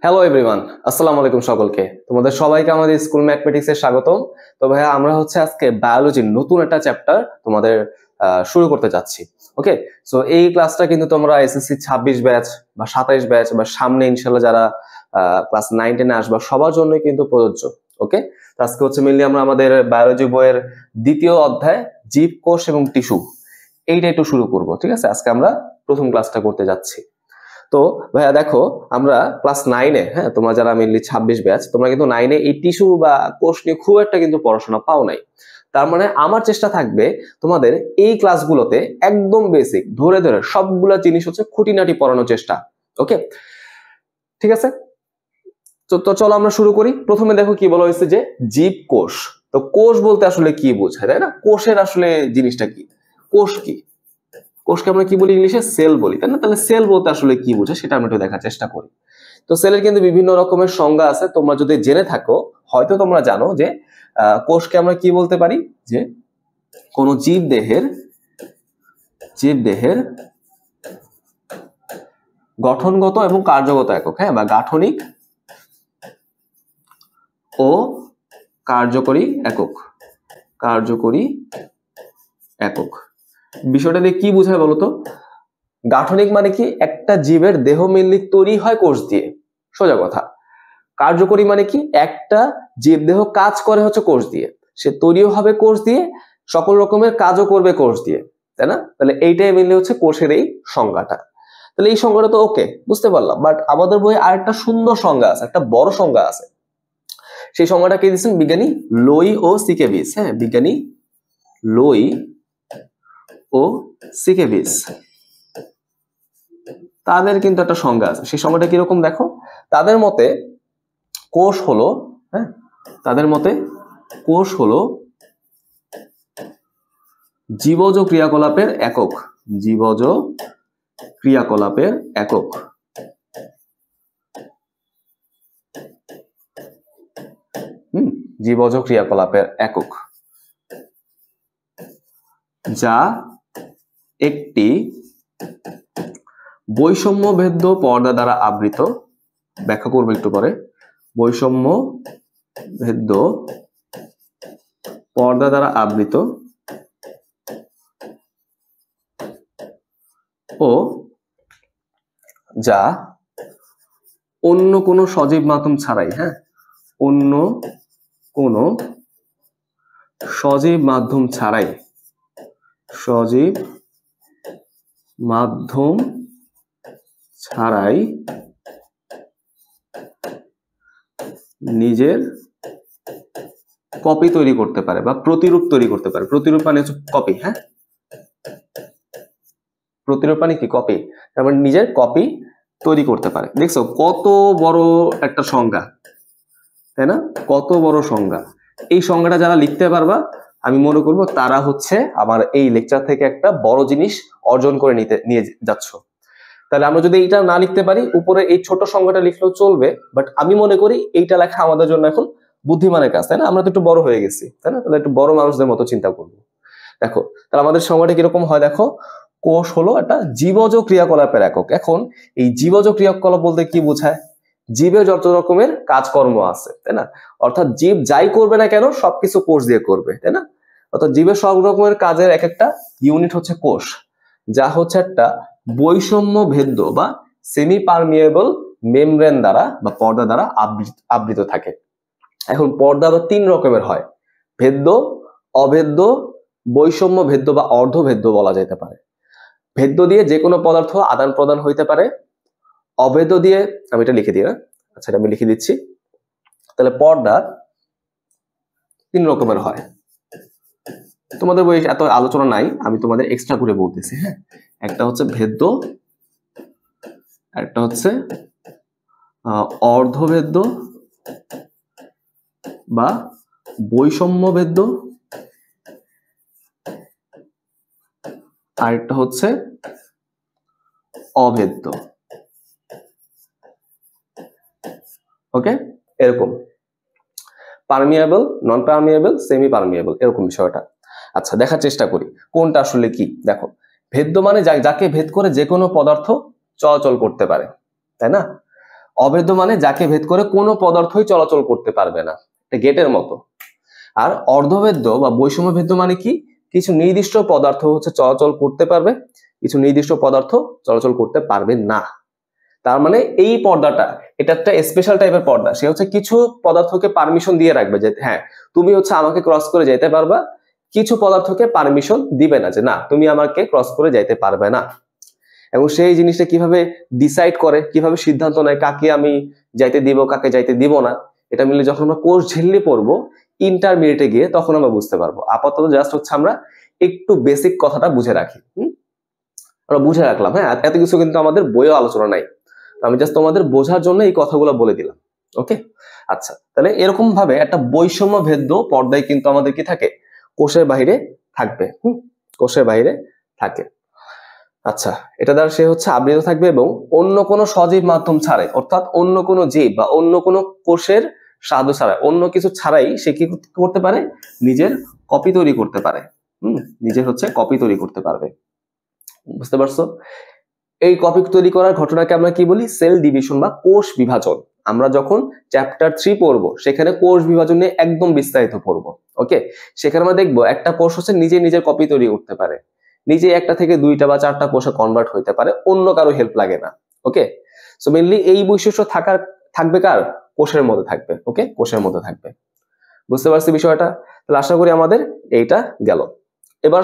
Hello everyone, আসসালামু আলাইকুম সকলকে। তোমাদের সবাইকে আমাদের স্কুল ম্যাথমেটিক্সে স্বাগতম। তো ভাইয়া আমরা আজকে বায়োলজির নতুন একটা চ্যাপ্টার তোমাদের শুরু করতে যাচ্ছি। ওকে, সো এই ক্লাসটা কিন্তু তোমরা এসএসসি 26 ব্যাচ বা 27 ব্যাচ বা সামনে ইনশাআল্লাহ যারা ক্লাস 9 10 আসবে সবার জন্যই কিন্তু প্রযোজ্য। ওকে, তো আজকে মেইনলি আমরা আমাদের বায়োলজি বইয়ের দ্বিতীয় অধ্যায় জীব কোষ এবং টিস্যু এইটা একটু শুরু করব। ঠিক আছে, আজকে আমরা প্রথম ক্লাসটা করতে যাচ্ছি। তো ভাইয়া দেখো, আমরা ক্লাস 9-এ, হ্যাঁ, তোমরা যারা মেনলি 26 ব্যাচ, তোমরা কিন্তু 9-এ এই টিস্যু বা কোষ নিয়ে খুব একটা কিন্তু পড়াশোনা পাও নাই। তার মানে আমার চেষ্টা থাকবে তোমাদের এই ক্লাসগুলোতে একদম বেসিক ধরে ধরে সবগুলা জিনিস খুঁটিনাটি পড়ানোর চেষ্টা। ওকে, ঠিক আছে। তো চলো আমরা শুরু করি। প্রথমে দেখো কি বলা হয়েছে যে জীব কোষ। তো কোষ বলতে আসলে কি বোঝায়, তাই না? কোষের আসলে জিনিসটা কি? কোষ কি? কোষকে আমরা কি বলি? ইংলিশে সেল বলি, তাই না? তাহলে সেল বলতে আসলে কি বোঝায় সেটা আমরা একটু দেখার চেষ্টা করি। তো সেলের কিন্তু বিভিন্ন রকমের সংজ্ঞা আছে। তোমরা যদি জেনে থাকো, হয়তো তোমরা জানো যে কোষকে আমরা কি বলতে পারি, যে কোন জীবদেহের গঠনগত এবং কার্যগত একক, হ্যাঁ, বা গাঠনিক ও কার্যকরী একক। বিষয়টা দিয়ে কি বোঝায় বলতো? গাঠনিক মানে কি? একটা জীবের দেহ মেনলি তৈরি হয় কোষ দিয়ে, সোজা কথা। কার্যকরী মানে কি? একটা জীবদেহ কাজ করে কোষ দিয়ে, সে তৈরিও হবে কোষ দিয়ে, সকল রকমের কাজও করবে কোষ দিয়ে, তাই না? তাহলে এইটাই মেনলি কোষের এই সংজ্ঞাটা। তাহলে এই সংজ্ঞাটা তো ওকে, বুঝতে পারলাম। বাট আমাদের বইয়ে আরেকটা সুন্দর সংজ্ঞা আছে, একটা বড় সংজ্ঞা আছে। সেই সংজ্ঞাটা কে দিচ্ছেন? বিজ্ঞানী লোই ও সিকেভিস। হ্যাঁ, বিজ্ঞানী লোই ও সিকেভিস, তাদের কিন্তু একটা সংজ্ঞা আছে। সেই সংজ্ঞাটা কিরকম দেখো। তাদের মতে কোষ হলো, হ্যাঁ, তাদের মতে কোষ হলো জীবজ ক্রিয়াকলাপের একক। জীবজ ক্রিয়াকলাপের একক। জীবজ ক্রিয়াকলাপের একক, যা একটি বৈষম্য ভেদ্য পর্দা দ্বারা আবৃত। ব্যাখ্যা করবো একটু পরে। বৈষম্য ভেদ্য পর্দা দ্বারা আবৃত ও যা অন্য কোনো সজীব মাধ্যম ছাড়াই, হ্যাঁ, অন্য কোনো সজীব মাধ্যম ছাড়াই নিজের কপি তৈরি করতে পারে বা প্রতিরূপ তৈরি করতে পারে। প্রতিরূপ মানে কপি, হ্যাঁ, প্রতিরূপ মানে কি? কপি। তার মানে নিজের কপি তৈরি করতে পারে। দেখছো কত বড় একটা সংজ্ঞা, তাই না? কত বড় সংজ্ঞা। এই সংজ্ঞাটা যারা লিখতে পারবা, আমি মনে করবো তারা আমার এই লেকচার থেকে একটা বড় জিনিস অর্জন করে নিয়ে যাচ্ছ। তাহলে আমরা যদি এইটা না লিখতে পারি, উপরে এই ছোট সংজ্ঞাটা লিখলেও চলবে, বাট আমি মনে করি এইটা লেখা আমাদের জন্য এখন বুদ্ধিমানের কাজ, তাই না? আমরা তো একটু বড় হয়ে গেছি, তাই না? তাহলে একটু বড় মানুষদের মতো চিন্তা করবো। দেখো, তাহলে আমাদের সংজ্ঞাটা কিরকম হয় দেখো। কোষ হলো একটা জীবজ ক্রিয়াকলাপের একক। এখন এই জীবজ ক্রিয়াকলাপ বলতে কি বোঝায়? জীবের যত রকমের কাজকর্ম আছে, তাই না? অর্থাৎ জীব যাই করবে না কেন সবকিছু কোষ দিয়ে করবে, তাই না? অর্থাৎ জীবের সব রকমের কাজের এক একটা ইউনিট কোষ, যা একটা বৈষম্য ভেদ্য বা সেমি পারমিয়েবল মেমব্রেন দ্বারা বা পর্দা দ্বারা আবৃত থাকে। এখন পর্দা বা তিন রকমের হয়: ভেদ্য, অভেদ্য, বৈষম্য ভেদ্য বা অর্ধভেদ্য বলা যেতে পারে। ভেদ্য দিয়ে যে কোনো পদার্থ আদান প্রদান হইতে পারে। অভেদ্য দিয়ে, আমি এটা লিখে দিই না, আচ্ছা এটা আমি লিখে দিচ্ছি। তাহলে পর্দা তিন রকমের হয়। তোমাদের বই এত আলোচনা নাই, আমি তোমাদের এক্সট্রা করে বলতেছি, হ্যাঁ। একটা ভেদ্য, একটা অর্ধভেদ্য বা বৈষম্য ভেদ্য, আর একটা অভেদ্য। ওকে, এরকম পারমিয়েবল, নন পারমিয়েবল, সেমি পারমিয়েবল, এরকম বিষয়টা। আচ্ছা, দেখার চেষ্টা করি কোনটা আসলে কি। দেখো, ভেদ্য মানে যাকে ভেদ করে যে কোনো পদার্থ চলাচল করতে পারে, তাই না? অভেদ্য মানে যাকে ভেদ করে কোনো পদার্থই চলাচল করতে পারবে না, এটা গেটের মতো। আর অর্ধভেদ্য বা বৈষম্য ভেদ্য মানে কি, কিছু নির্দিষ্ট পদার্থ হচ্ছে চলাচল করতে পারবে, কিছু নির্দিষ্ট পদার্থ চলাচল করতে পারবে না। তার মানে এই পর্দাটা এটা একটা স্পেশাল টাইপের পর্দা, সে হচ্ছে কিছু পদার্থকে পারমিশন দিয়ে রাখবে যে হ্যাঁ তুমি হচ্ছে আমাকে ক্রস করে যেতে পারবা, কিছু পদার্থকে পারমিশন দিবে না যে না তুমি আমাকে ক্রস করে যাইতে পারবে না। এবং সেই জিনিসটা কিভাবে ডিসাইড করে, কিভাবে সিদ্ধান্ত নেয় কাকে আমি যাইতে দিব কাকে যাইতে দিব না, এটা মিলে যখন আমরা কোর্স ঝিল্লি পড়বো ইন্টারমিডিয়েটে গিয়ে তখন আমরা বুঝতে পারবো। আপাতত জাস্ট হচ্ছে আমরা একটু বেসিক কথাটা বুঝে রাখি, আমরা বুঝে রাখলাম। হ্যাঁ, এত কিছু কিন্তু আমাদের বইও আলোচনা নাই, আমি জাস্ট তোমাদের বোঝার জন্য এই কথাগুলো বলে দিলাম। ওকে, আচ্ছা, তাহলে এরকম ভাবে একটা বৈষম্য ভেদ্য পর্দায় কিন্তু আমাদের কি থাকে, কোষের বাইরে থাকবে। কোষের বাইরে থাকে। আচ্ছা, এটা দ্বারা সে হচ্ছে আবৃত থাকবে এবং অন্য কোনো সজীব মাধ্যম ছাড়াই, অর্থাৎ অন্য কোনো জীব বা অন্য কোনো কোষের সাহায্য ছাড়াই, অন্য কিছু ছাড়াই সে কি করতে পারে, নিজের কপি তৈরি করতে পারে। নিজের হচ্ছে কপি তৈরি করতে পারবে। বুঝতে পারছো? এই কপি তৈরি করার ঘটনাকে আমরা কি বলি, সেল ডিভিশন বা কোষ বিভাজন। আমরা যখন চ্যাপ্টার 3 পড়বো সেখানে কোষ বিভাজন নিয়ে একদম বিস্তারিত পড়বো। ওকে, সেখানে আমরা দেখবো একটা কোষ হচ্ছে নিজে নিজের কপি তৈরি করতে পারে, নিজে একটা থেকে 2টা বা 4টা কোষে কনভার্ট হইতে পারে, অন্য কারো হেল্প লাগে না। ওকে, সো মেইনলি এই বৈশিষ্ট্য থাকবে কার, কোষের মধ্যে থাকবে। ওকে, কোষের মধ্যে থাকবে। বুঝতে পারছি বিষয়টা? তাহলে আশা করি আমাদের এইটা গেল। এবার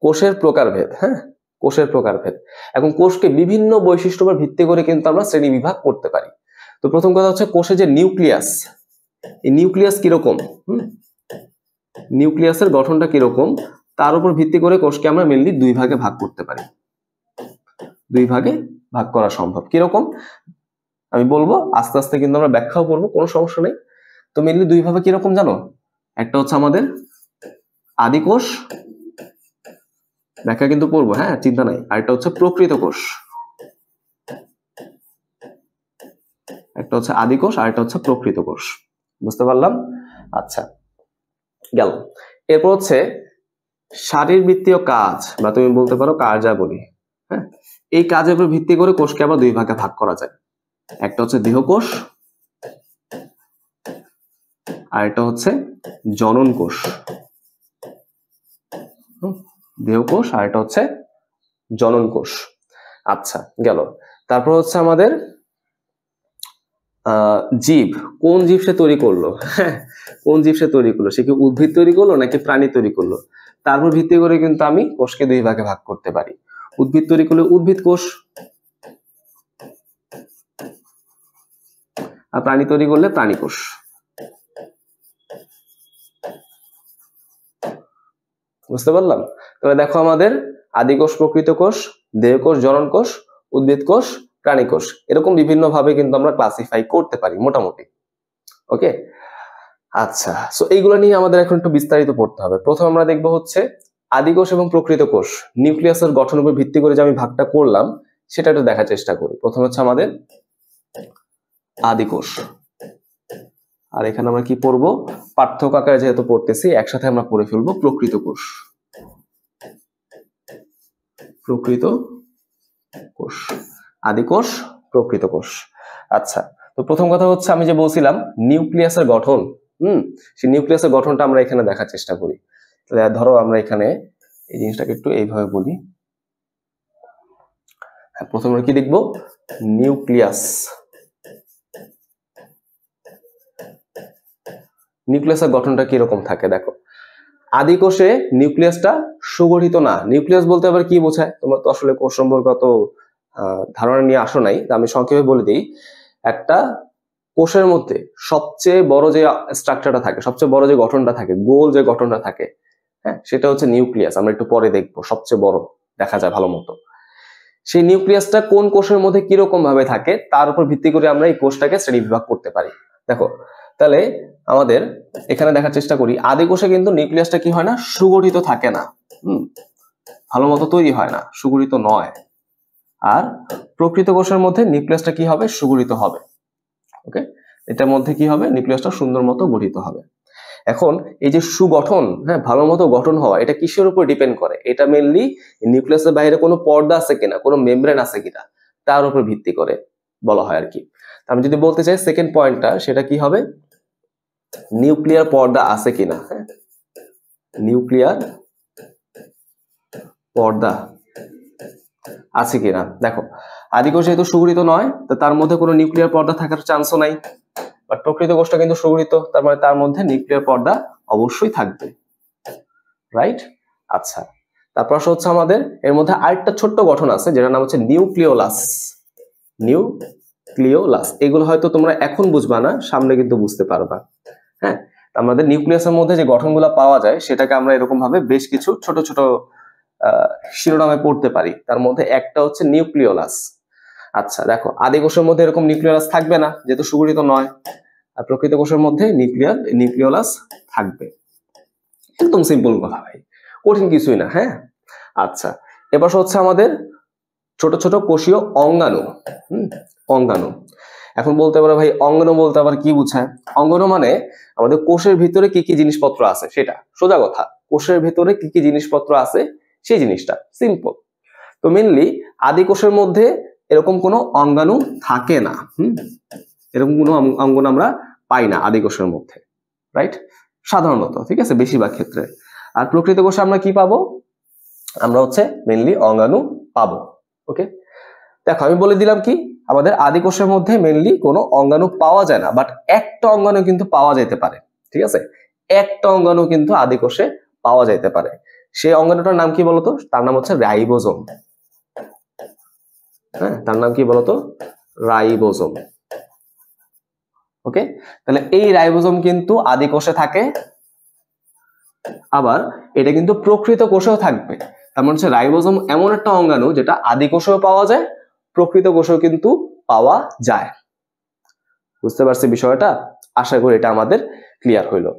কোষের প্রকারভেদ। হ্যাঁ, কোষের প্রকারভেদ। এখন কোষকে বিভিন্ন বৈশিষ্ট্যের উপর ভিত্তি করে কিন্তু আমরা শ্রেণী বিভাগ করতে পারি। তো প্রথম কথা হচ্ছে কোষের যে নিউক্লিয়াস, এই নিউক্লিয়াস কিরকম, নিউক্লিয়াসের গঠনটা কিরকম তার উপর ভিত্তি করে কোষকে আমরা মেইনলি 2 ভাগে ভাগ করতে পারি। 2 ভাগে ভাগ করা সম্ভব। কিরকম আমি বলবো, আস্তে আস্তে কিন্তু আমরা ব্যাখ্যাও করবো, কোনো সমস্যা নেই। তো মেইনলি 2 ভাগে কিরকম জানো, একটা হচ্ছে আমাদের আদি কোষ, ব্যাখ্যা কিন্তু পড়বো, হ্যাঁ চিন্তা নাই। আরেকটা হচ্ছে প্রকৃত কোষ, একটা হচ্ছে আদি কোষ আর একটা হচ্ছে প্রকৃত কোষ। বুঝতে পারলাম? আচ্ছা, গেল। এরপর হচ্ছে শারীরবৃত্তীয় কাজ বা তুমি বলতে পারো কার্যাবলী। হ্যাঁ, এই কাজের উপর ভিত্তি করে কোষকে আবার 2 ভাগে ভাগ করা যায়। একটা হচ্ছে দেহকোষ আর একটা হচ্ছে জনন কোষ। দেহকোষ আর এটা হচ্ছে জনন কোষ। আচ্ছা, গেল। তারপর হচ্ছে আমাদের জীব, কোন জীব সে তৈরি করলো, কোন জীব সে তৈরি করলো, সে কি উদ্ভিদ তৈরি করলো নাকি প্রাণী তৈরি করলো, তারপর ভিত্তি করে কিন্তু আমি কোষকে 2 ভাগে ভাগ করতে পারি। উদ্ভিদ তৈরি করলে উদ্ভিদ কোষ, আর প্রাণী তৈরি করলে প্রাণী কোষ। বুঝতে পারলাম? তাহলে দেখো আমাদের আদি কোষ, প্রকৃত কোষ, দেহকোষ, জনন কোষ, উদ্ভিদ কোষ, প্রাণী কোষ, এরকম বিভিন্ন ভাবে কিন্তু আমরা ক্লাসিফাই করতে পারি মোটামুটি। ওকে, আচ্ছা, সো এইগুলো নিয়ে আমাদের এখন একটু বিস্তারিত পড়তে হবে। প্রথম আমরা দেখবো হচ্ছে আদি কোষ এবং প্রকৃত কোষ, নিউক্লিয়াসের গঠনের উপর ভিত্তি করে যে আমি ভাগটা করলাম সেটা একটু দেখার চেষ্টা করি। প্রথম হচ্ছে আমাদের আদি কোষ, আর এখানে আমরা কি পড়বো, পার্থক্য আকারে যেহেতু পড়তেছি একসাথে আমরা পড়ে ফেলবো প্রকৃত কোষ। প্রকৃত কোষ, আদি কোষ, প্রকৃত কোষ। আচ্ছা, তো প্রথম কথা হচ্ছে আমি যে বলছিলাম নিউক্লিয়াসের গঠন, সেই নিউক্লিয়াসের গঠনটা আমরা এখানে দেখার চেষ্টা করি। তাহলে ধরো আমরা এখানে এই জিনিসটাকে একটু এইভাবে বলি। হ্যাঁ, প্রথমে কি দেখবো, নিউক্লিয়াস। নিউক্লিয়াসের গঠনটা কিরকম থাকে দেখো। আদি কোষে নিউক্লিয়াসটা সুগঠিত না। নিউক্লিয়াস বলতে আবার কি বোঝায়, তোমরা তো আসলে কোষ সম্পর্কে অত ধারণা নিয়ে আসো নাই, আমি সংক্ষেপে বলে দিই। একটা কোষের মধ্যে সবচেয়ে বড় যে স্ট্রাকচারটা থাকে, সবচেয়ে বড় যে গঠনটা থাকে, গোল যে গঠনটা থাকে, হ্যাঁ সেটা হচ্ছে নিউক্লিয়াস। আমরা একটু পরে দেখবো, সবচেয়ে বড় দেখা যায় ভালো মতো। সেই নিউক্লিয়াসটা কোন কোষের মধ্যে কিরকম ভাবে থাকে তার উপর ভিত্তি করে আমরা এই কোষটাকে শ্রেণীবিভাগ করতে পারি। দেখো, তাহলে আমাদের এখানে দেখার চেষ্টা করি, আদি কোষে কিন্তু নিউক্লিয়াসটা কি হয় না, সুগঠিত থাকে না, ভালো মতো তৈরি হয় না, সুগঠিত নয়। আর প্রকৃত কোষের মধ্যে নিউক্লিয়াসটা কি হবে, সুগঠিত হবে। ওকে, এটার মধ্যে কি হবে, নিউক্লিয়াসটা সুন্দর মতো গঠিত হবে। এখন এই যে সুগঠন, হ্যাঁ ভালো মতো গঠন হওয়া, এটা কিসের উপর ডিপেন্ড করে, এটা মেইনলি নিউক্লিয়াসের বাইরে কোনো পর্দা আছে কিনা, কোনো মেমব্রেন আছে কিনা তার উপর ভিত্তি করে। বলা হয় আর কি। আমি যদি বলতে চাই সেকেন্ড পয়েন্টটা, সেটা কি হবে, নিউক্লিয়ার পর্দা আছে কিনা। হ্যাঁ, নিউক্লিয়ার পর্দা আছে কিনা। দেখো আদিকোষ যেহেতু সুগঠিত নয়, তো তার মধ্যে কোনো নিউক্লিয়ার পর্দা থাকার চান্সও নাই, বাট প্রকৃত কোষটা কিন্তু সুগঠিত, তার মানে তার মধ্যে নিউক্লিয়ার পর্দা অবশ্যই থাকবে, রাইট। আচ্ছা, তারপর হচ্ছে আমাদের এর মধ্যে আরেকটা ছোট্ট গঠন আছে যেটার নাম হচ্ছে নিউক্লিওলাস। নিউক্লিওলাস, এগুলো হয়তো তোমরা এখন বুঝবা না, সামনে কিন্তু বুঝতে পারবা। হ্যাঁ, আমাদের নিউক্লিয়াসের মধ্যে যে গঠনগুলো পাওয়া যায় সেটাকে আমরা এরকম ভাবে বেশ কিছু ছোট ছোট শিরোনামে পড়তে পারি, তার মধ্যে একটা হচ্ছে নিউক্লিওলাস। আচ্ছা দেখো, আদি কোষের মধ্যে এরকম নিউক্লিওলাস থাকবে না যেহেতু সুগঠিত নয়, আর প্রকৃত কোষের মধ্যে নিউক্লিওলাস থাকবে। একদম সিম্পল কথা ভাই, কঠিন কিছুই না। হ্যাঁ, আচ্ছা এবার হচ্ছে আমাদের ছোট ছোট কোষীয় অঙ্গাণু। অঙ্গাণু, এখন বলতে পারো ভাই অঙ্গাণু বলতে আবার কি বোঝায়। অঙ্গাণু মানে আমাদের কোষের ভিতরে কি কি জিনিসপত্র আছে সেটা, সোজা কথা, কোষের ভিতরে কি কি জিনিসপত্র আছে সেই জিনিসটা, সিম্পল। তো মেনলি আদি কোষের মধ্যে এরকম কোনো অঙ্গাণু থাকে না। এরকম কোনো অঙ্গাণু আমরা পাই না আদি কোষের মধ্যে, রাইট, সাধারণত, ঠিক আছে, বেশিরভাগ ক্ষেত্রে। আর প্রকৃত কোষে আমরা কি পাবো, আমরা হচ্ছে মেনলি অঙ্গাণু পাবো। ওকে, দেখো আমি বলে দিলাম কি, আমাদের আদি কোষের মধ্যে মেনলি কোনো অঙ্গাণু পাওয়া যায় না, বাট একটা অঙ্গাণু কিন্তু পাওয়া যেতে পারে। ঠিক আছে, একটা অঙ্গাণু কিন্তু আদি কোষে পাওয়া যেতে পারে। সেই অঙ্গাণুটার নাম কি বলতো, তার নাম হচ্ছে রাইবোজোম। হ্যাঁ, তার নাম কি বলতো, রাইবোজোম। ওকে, তাহলে এই রাইবোজোম কিন্তু আদি কোষে থাকে, আবার এটা কিন্তু প্রকৃত কোষেও থাকবে। তার মানে হচ্ছে রাইবোজোম এমন একটা অঙ্গাণু যেটা আদি কোষেও পাওয়া যায়, প্রকৃত কোষেও কিন্তু পাওয়া যায়। বুঝতে পারছি বিষয়টা, আশা করি এটা আমাদের ক্লিয়ার হইলো।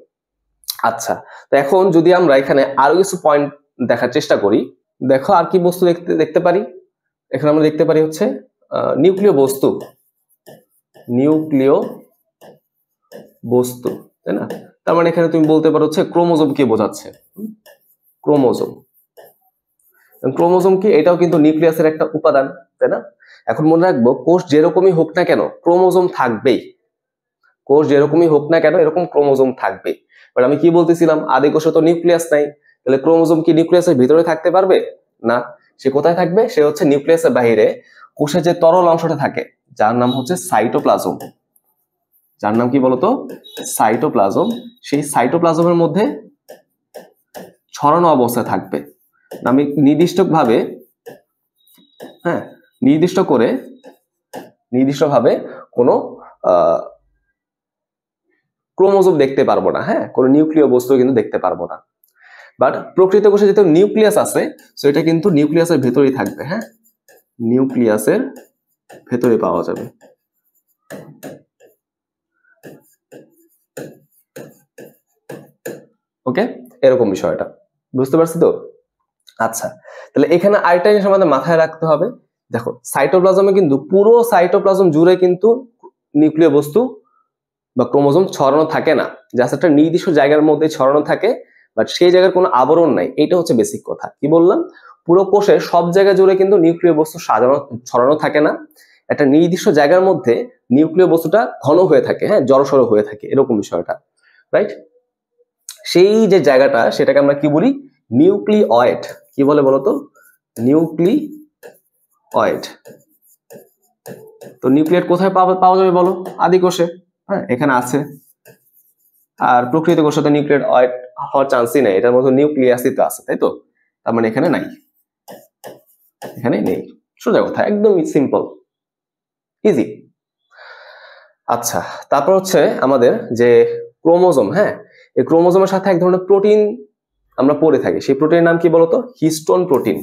আচ্ছা, তো এখন যদি আমরা এখানে আরো কিছু পয়েন্ট দেখার চেষ্টা করি, দেখো আর কি বস্তু দেখতে পারি। এখানে আমরা দেখতে পারি হচ্ছে নিউক্লিয় বস্তু, নিউক্লিয় বস্তু, তাই না। তার মানে এখানে তুমি বলতে পারো হচ্ছে ক্রোমোজোম কে বোঝাচ্ছে, ক্রোমোজোম। ক্রোমোজোম কি, এটাও কিন্তু নিউক্লিয়াসের একটা উপাদান, তাই না। এখন মনে রাখবো, কোষ যেরকমই হোক না কেন ক্রোমোজোম থাকবেই, কোষ যেরকমই হোক না কেন এরকম ক্রোমোজোম থাকবে। বাট আমি কি বলতেছিলাম, আদি কোষে তো নিউক্লিয়াস নাই, তাহলে ক্রোমোজোম কি নিউক্লিয়াসের ভিতরে থাকতে পারবে না, সে কোথায় থাকবে, সে হচ্ছে নিউক্লিয়াসের বাইরে কোষের যে তরল অংশটা থাকে যার নাম হচ্ছে সাইটোপ্লাজম। যার নাম কি বলতো, সাইটোপ্লাজম। সেই সাইটোপ্লাজমের মধ্যে ছড়ানো অবস্থায় থাকবে। আমি নির্দিষ্টভাবে, হ্যাঁ, নির্দিষ্টভাবে কোনো ক্রোমোজোম দেখতে পারবো না, হ্যাঁ, কোনো নিউক্লিয় বস্তু কিন্তু দেখতে পারবো না। বাট প্রকৃত কোষে যেহেতু নিউক্লিয়াস আছে, সো এটা কিন্তু নিউক্লিয়াসের ভেতরেই থাকবে। হ্যাঁ, নিউক্লিয়াসের ভেতরে পাওয়া যাবে। ওকে, এরকম বিষয়টা বুঝতে পারছি তো। আচ্ছা, তাহলে এখানে আরেকটা জিনিস আমাদের মাথায় রাখতে হবে, দেখো সাইটোপ্লাজমে কিন্তু পুরো সাইটোপ্লাজম জুড়ে কিন্তু নিউক্লিয় বস্তু বা ক্রোমোজোম ছড়ানো থাকে না, জাস্ট একটা নির্দিষ্ট জায়গার মধ্যে ছড়ানো থাকে, বাট সেই জায়গার কোনো আবরণ নাই। এটা হচ্ছে বেসিক কথা। কি বললাম, পুরো কোষের সব জায়গা জুড়ে কিন্তু নিউক্লিয় বস্তু ছড়ানো থাকে না, একটা নির্দিষ্ট জায়গার মধ্যে নিউক্লিয় বস্তুটা ঘন হয়ে থাকে, হ্যাঁ, জড়সড় হয়ে থাকে, এরকম বিষয়টা, রাইট। সেই যে জায়গাটা সেটাকে আমরা কি বলি, নিউক্লিওয়েড। কি বলে বলতো, নিউক্লিওয়েড। তো নিউক্লিয়েট কোথায় পাওয়া যাবে বলো, আদি কোষে, হ্যাঁ, এখানে আছে। আর প্রকৃত কোষে তো নিউক্লিয়েট হওয়ার চান্সই নেই, এটার মধ্যে নিউক্লিয়াসই তো আছে, তাই তো। তার মানে এখানে নাই, এখানে নেই, সোজা কথা, একদম সিম্পল, ইজি। আচ্ছা, তারপর হচ্ছে আমাদের যে ক্রোমোজোম, হ্যাঁ, এই ক্রোমোজোমের সাথে এক ধরনের প্রোটিন আমরা পড়ে থাকি, সেই প্রোটিনের নাম কি বলতো, হিস্টোন প্রোটিন।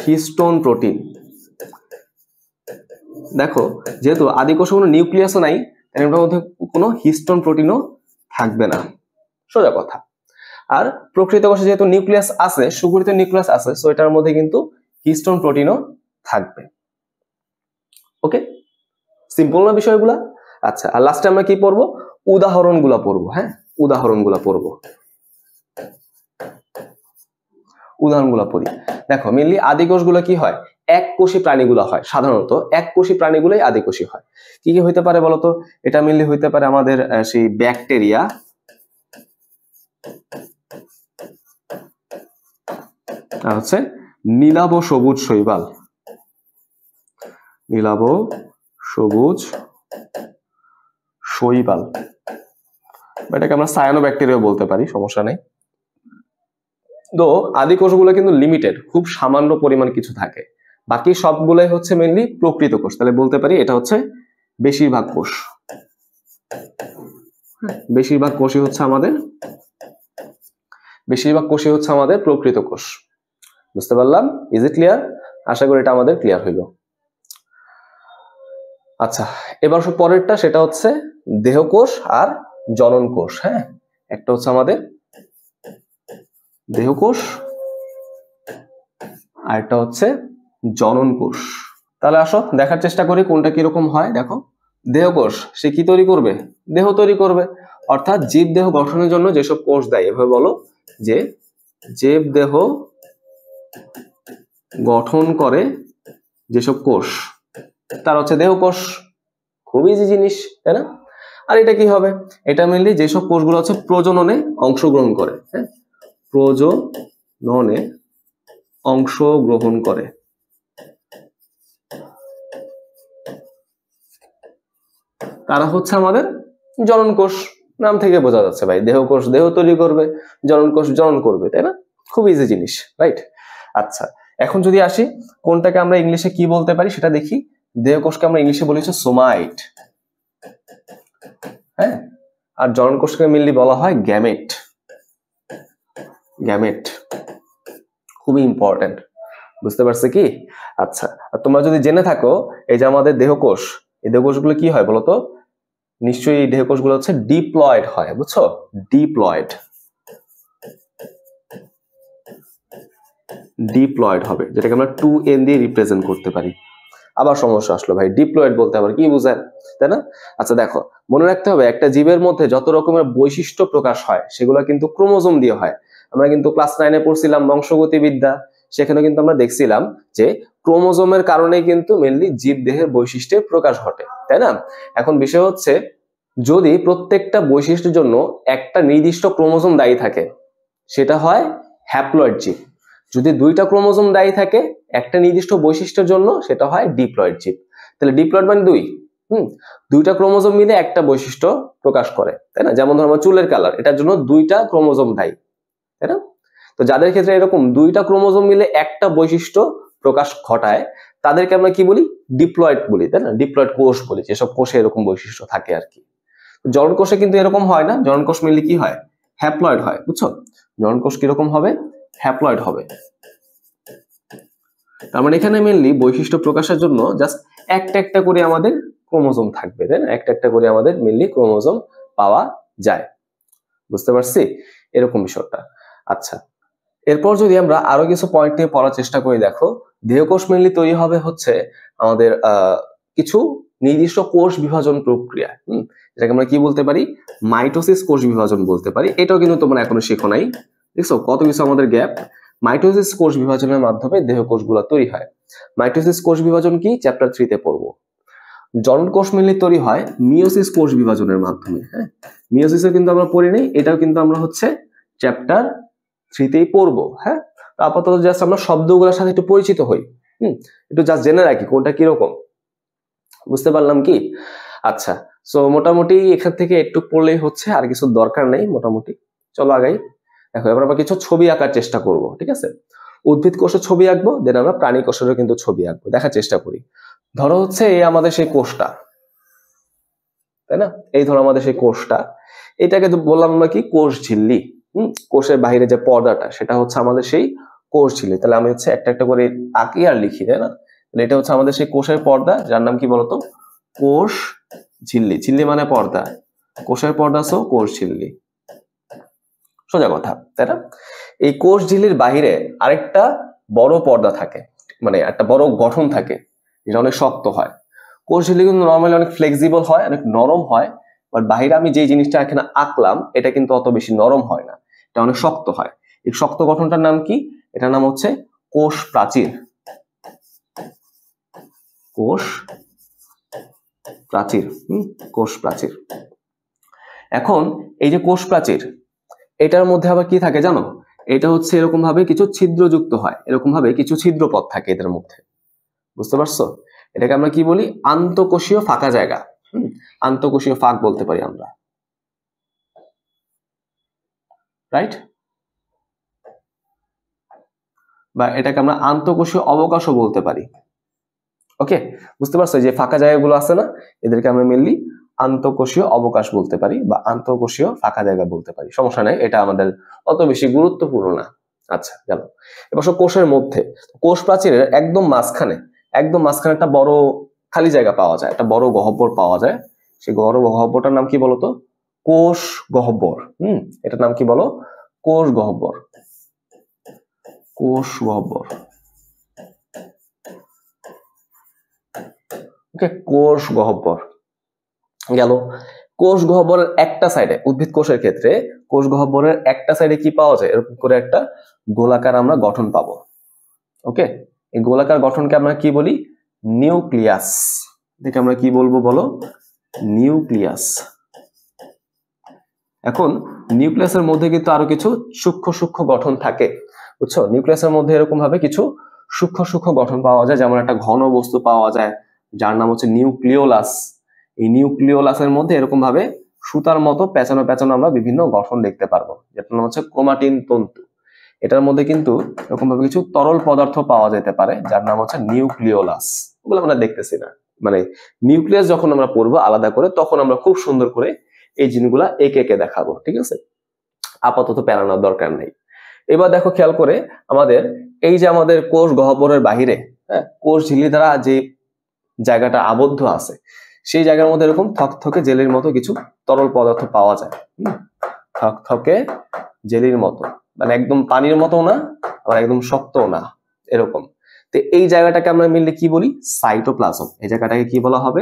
Histone protein. দেখো যেহেতু আদি কোষে কোনো নিউক্লিয়াসও নাই, এর মধ্যে কোনো হিস্টোন প্রোটিনও থাকবে না, সোজা কথা। আর প্রকৃত কোষে যেহেতু নিউক্লিয়াস আছে, সুগঠিত নিউক্লিয়াস আছে, সো এটার মধ্যে কিন্তু হিস্টোন প্রোটিনও থাকবে। ওকে, সিম্পল না বিষয়গুলা। আচ্ছা, আর লাস্টে আমরা কি পড়বো, উদাহরণগুলা পড়বো। হ্যাঁ, উদাহরণগুলা পড়বো, উদাহরণগুলা পড়ি। দেখো মেনলি আদি কোষগুলো কি হয়, এককোষী প্রাণীগুলো হয়, সাধারণত এককোষী প্রাণীগুলোই আদিকোষী হয়। কি কি হইতে পারে বলতো? এটা মেনলি হইতে পারে আমাদের সেই ব্যাকটেরিয়া, আর হচ্ছে নীলাভ সবুজ শৈবাল, নীলাভ সবুজ শৈবাল, এটাকে আমরা সায়ানোব্যাকটেরিয়া বলতে পারি, সমস্যা নেই। তো আদি কোষগুলো কিন্তু লিমিটেড, খুব সামান্য পরিমাণ কিছু থাকে, বাকি সবগুলাই হচ্ছে মেনলি প্রকৃত কোষ। তাহলে বলতে পারি এটা হচ্ছে বেশিরভাগ কোষ। বেশিরভাগ কোষই হচ্ছে আমাদের প্রকৃত কোষ। বুঝতে পারলাম? Is it clear? আশা করি এটা আমাদের ক্লিয়ার হইল। আচ্ছা, এবার পরেরটা, সেটা হচ্ছে দেহকোষ আর জনন কোষ। হ্যাঁ, একটা হচ্ছে আমাদের দেহকোষ আর একটা হচ্ছে জনন কোষ। তাহলে আসো দেখার চেষ্টা করি কোনটা কিরকম হয়। দেখো, দেহকোষ সে কি তৈরি করবে? দেহ তৈরি করবে, অর্থাৎ জীব দেহ গঠনের জন্য যেসব কোষ দেয়, এভাবে বলো যে জীব দেহ গঠন করে যেসব কোষ, তার হচ্ছে দেহকোষ। খুব ইজি জিনিস, তাই না? আর এটা কি হবে? এটা মেনলি যেসব কোষগুলো হচ্ছে প্রজননে অংশগ্রহণ করে, হ্যাঁ, প্রজননে অংশগ্রহণ করে, তারা হচ্ছে আমাদের জনন কোষ। নাম থেকে বোঝা যাচ্ছে ভাই, দেহকোষ দেহ তৈরি করবে, জনন কোষ জনন করবে, তাই না? খুব ইজি জিনিস, রাইট? আচ্ছা, এখন যদি আসি কোনটাকে আমরা ইংলিশে কি বলতে পারি সেটা দেখি। দেহকোষকে আমরা ইংলিশে বলি হচ্ছে সোমাইট, হ্যাঁ, আর জনন কোষকে মেনলি বলা হয় গ্যামেট। গ্যামেট খুবই ইম্পর্টেন্ট, বুঝতে পারছে কি? আচ্ছা, আর তোমরা যদি জেনে থাকো এই যে আমাদের দেহকোষ, এই দেহকোষগুলো কি হয় বলতো? নিশ্চয়ই এই দেহকোষগুলো হচ্ছে ডিপ্লয়েড হয়, বুঝছো? ডিপ্লয়েড, ডিপ্লয়েড হবে, যেটাকে আমরা 2n দিয়ে রিপ্রেজেন্ট করতে পারি। আবার সমস্যা আসলো ভাই, ডিপ্লয়েড বলতে আবার কি বোঝায়, তাই না? আচ্ছা দেখো, মনে রাখতে হবে একটা জীবের মধ্যে যত রকমের বৈশিষ্ট্য প্রকাশ হয় সেগুলো কিন্তু ক্রোমোজোম দিয়ে হয়। আমরা কিন্তু ক্লাস 9-এ পড়ছিলাম বংশগতিবিদ্যা, সেখানে কিন্তু আমরা দেখছিলাম যে ক্রোমোজোমের কারণে কিন্তু মেনলি জীব দেহের বৈশিষ্ট্যের প্রকাশ ঘটে, তাই না? এখন বিষয় হচ্ছে, যদি প্রত্যেকটা বৈশিষ্ট্যের জন্য একটা নির্দিষ্ট ক্রোমোজোম দায়ী থাকে সেটা হয় হ্যাপ্লয়েড জীব। যদি দুইটা ক্রোমোজোম দায়ী থাকে একটা নির্দিষ্ট বৈশিষ্ট্যের জন্য সেটা হয় ডিপ্লয়েড জীব। তাহলে ডিপ্লয়েড মানে দুইটা ক্রোমোজোম মিলে একটা বৈশিষ্ট্য প্রকাশ করে, তাই না? যেমন ধরো আমার চুলের কালার, এটার জন্য দুইটা ক্রোমোজোম দায়ী, তাই না? তো যাদের ক্ষেত্রে এরকম দুইটা ক্রোমোজোম মিলে একটা বৈশিষ্ট্য প্রকাশ ঘটায় তাদেরকে আমরা কি বলি? ডিপ্লয়েড বলি, তাই না? ডিপ্লয়েড কোষ বলি, যেসব কোষে এরকম বৈশিষ্ট্য থাকে আর কি। জনন কোষে কিন্তু এরকম হয় না, জনন কোষ মিললে কি হয়? হ্যাপ্লয়েড হয়, বুঝছো? জনন কোষ কিরকম হবে? হ্যাপ্লয়েড হবে। তার মানে এখানে মেনলি বৈশিষ্ট্য প্রকাশের জন্য জাস্ট একটা একটা করে আমাদের ক্রোমোজোম থাকবে, তাই না? একটা একটা করে আমাদের মেনলি ক্রোমোজোম পাওয়া যায়, বুঝতে পারছি এরকম বিষয়টা। আচ্ছা, এরপর যদি আমরা আরো কিছু পয়েন্ট নিয়ে পড়ার চেষ্টা করি, দেখো দেহকোষ মেনলি তৈরি হবে হচ্ছে আমাদের কিছু নির্দিষ্ট কোষ বিভাজন প্রক্রিয়া, যেটাকে আমরা কি বলতে পারি? মাইটোসিস কোষ বিভাজন বলতে পারি। এটাও কিন্তু তোমরা এখনো শেখো নাই, দেখছো কত কিছু আমাদের গ্যাপ। মাইটোসিস কোষ বিভাজনের মাধ্যমে দেহকোষগুলো তৈরি হয়। মাইটোসিস কোষ বিভাজন কি? চ্যাপ্টার 3-তে পড়বো। জনন কোষ মেনলি তৈরি হয় মিওসিস কোষ বিভাজনের মাধ্যমে। হ্যাঁ, মিওসিসও কিন্তু আমরা পড়ি নাই, এটাও কিন্তু আমরা হচ্ছে চ্যাপ্টার 3-তেই পড়বো। হ্যাঁ, আপাতত জাস্ট আমরা শব্দগুলোর সাথে একটু পরিচিত হই, একটু জাস্ট জেনে রাখি কোনটা কিরকম, বুঝতে পারলাম কি? আচ্ছা, সো মোটামুটি এখান থেকে একটু পড়লেই হচ্ছে, আর কিছু দরকার নেই মোটামুটি। চলো আগাই। দেখো এবার আমরা কিছু ছবি আঁকার চেষ্টা করব, ঠিক আছে? উদ্ভিদ কোষের ছবি আঁকবো, দেন আমরা প্রাণী কোষেরও কিন্তু ছবি আঁকবো, দেখার চেষ্টা করি। ধরো হচ্ছে এই আমাদের সেই কোষটা, তাই না? এই ধরো আমাদের সেই কোষটা, এটাকে বললাম আমরা কি? কোষ ঝিল্লি। কোষের বাইরে যে পর্দাটা সেটা হচ্ছে আমাদের সেই কোষ ঝিল্লি। তাহলে আমি হচ্ছে একটা একটা করে আঁকি আর লিখি, তাই না? এটা হচ্ছে আমাদের সেই কোষের পর্দা, যার নাম কি বলতো? কোষ ঝিল্লি। ঝিল্লি মানে পর্দা, কোষের পর্দা, সো কোষ ঝিল্লি, সোজা কথা, তাই না? এই কোষ ঝিল্লির বাহিরে আরেকটা বড় পর্দা থাকে, মানে একটা বড় গঠন থাকে, যেটা অনেক শক্ত হয়। কোষ ঝিল্লি কিন্তু নর্মালি অনেক ফ্লেক্সিবল হয়, অনেক নরম হয়, বাট বাহিরে আমি যে জিনিসটা এখানে আঁকলাম এটা কিন্তু অত বেশি নরম হয় না, এটা অনেক শক্ত হয়। এই শক্ত গঠনটার নাম কি? এটার নাম হচ্ছে কোষ প্রাচীর। কোষ প্রাচীর। কোষ প্রাচীর। এখন এই যে কোষ প্রাচীর, এটার মধ্যে আবার কি থাকে জানো? এটা হচ্ছে এরকম ভাবে কিছু ছিদ্রযুক্ত হয়, এরকম ভাবে কিছু ছিদ্রপথ থাকে এদের মধ্যে, বুঝতে পারছো? এটাকে আমরা কি বলি? আন্তঃকোষীয় ফাঁকা জায়গা। আন্তঃকোষীয় ফাঁক বলতে পারি আমরা, রাইট? বা এটাকে আমরা আন্তঃকোষীয় অবকাশও বলতে পারি। ওকে, বুঝতে পারছো? যে ফাঁকা জায়গাগুলো আছে না, এদেরকে আমরা মেনলি আন্তঃকোষীয় অবকাশ বলতে পারি বা আন্তঃকোষীয় ফাঁকা জায়গা বলতে পারি। সমস্যা নাই, এটা আমাদের অত বেশি গুরুত্বপূর্ণ না। আচ্ছা, গেল। এবার কোষের মধ্যে, কোষ প্রাচীরের একদম মাঝখানে একটা বড় খালি জায়গা পাওয়া যায়, একটা বড় গহ্বর পাওয়া যায়। সেই বড় গহ্বরটার নাম কি বলতো? কোষ গহ্বর। এটার নাম কি বলো? কোষ গহ্বর। কোষ গহ্বর। ওকে, কোষ গহ্বর গেল। কোষ গহ্বরের একটা সাইডে, উদ্ভিদ কোষের ক্ষেত্রে কোষ গহ্বরের একটা সাইডে কি পাওয়া যায়? এরকম করে একটা গোলাকার আমরা গঠন পাবো। ওকে, এই গোলাকার গঠনকে আমরা কি বলি? নিউক্লিয়াস। এটাকে আমরা কি বলবো বলো? নিউক্লিয়াস। এখন নিউক্লিয়াসের মধ্যে কিন্তু আরো কিছু সূক্ষ্ম সূক্ষ্ম গঠন থাকে, বুঝছো? নিউক্লিয়াসের মধ্যে এরকম ভাবে কিছু সূক্ষ্ম সূক্ষ্ম গঠন পাওয়া যায়, যেমন একটা ঘন বস্তু পাওয়া যায় যার নাম হচ্ছে নিউক্লিওলাস। এই নিউক্লিওলাসের মধ্যে এরকম ভাবে সুতার মতো পেঁচানো পেঁচানো আমরা বিভিন্ন গঠন দেখতে পারবো, যেটার নাম হচ্ছে ক্রোমাটিন তন্তু। এটার মধ্যে কিন্তু এরকম ভাবে কিছু তরল পদার্থ পাওয়া যেতে পারে যার নাম হচ্ছে নিউক্লিওলাস। ওগুলো আমরা দেখতেছি না, মানে নিউক্লিয়াস যখন আমরা পড়বো আলাদা করে, তখন আমরা খুব সুন্দর করে এই জিনিসগুলা একে একে দেখাবো, ঠিক আছে? আপাতত প্যারানোর দরকার নেই। এবার দেখো, খেয়াল করে আমাদের এই যে আমাদের কোষ গহ্বরের বাহিরে, কোষ ঝিল্লি দ্বারা যে জায়গাটা আবদ্ধ আছে, সেই জায়গার মধ্যে এরকম থকথকে জেলির মতো কিছু তরল পদার্থ পাওয়া যায়। থকথকে জেলির মতো, মানে একদম পানির মতো না, আবার একদম শক্তও না, এরকম। তো এই জায়গাটাকে আমরা মিললে কি বলি? সাইটোপ্লাজম। এই জায়গাটাকে কি বলা হবে?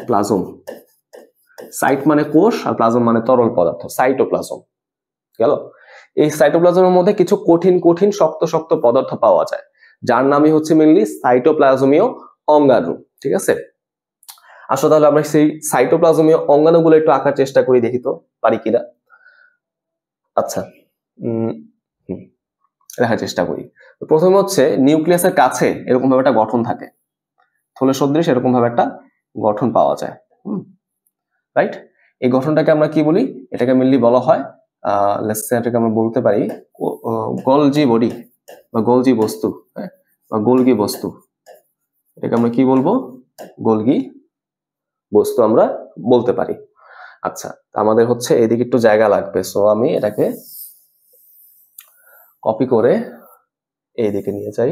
প্লাজম। সাইট মানে কোষ, আর প্লাজম মানে তরল পদার্থ, সাইটোপ্লাজম। গেল। এই সাইটোপ্লাজমের মধ্যে কিছু কঠিন কঠিন শক্ত শক্ত পদার্থ পাওয়া যায়, যার নামই হচ্ছে মেনলি সাইটোপ্লাজমীয় অঙ্গাণু, ঠিক আছে? আসলে তাহলে আমরা সেই সাইটোপ্লাজমীয় অঙ্গাণুগুলো একটু আঁকার চেষ্টা করি, দেখি তো পারি কিনা। আচ্ছা, দেখার চেষ্টা করি। প্রথমে হচ্ছে নিউক্লিয়াসের কাছে এরকম ভাবে একটা গঠন থাকে, থলে সদৃশ এরকম ভাবে একটা গঠন পাওয়া যায়, রাইট? এই গঠনটাকে আমরা কি বলি? এটাকে মেনলি বলা হয় এটাকে আমরা বলতে পারি গলজি বডি বা গলজি বস্তু, বা গোলগি বস্তু। এটাকে আমরা কি বলবো? গোলগি বস্তু আমরা বলতে পারি। আচ্ছা, আমাদের হচ্ছে এদিকে একটু জায়গা লাগবে, সো আমি এটাকে কপি করে এইদিকে নিয়ে যাই।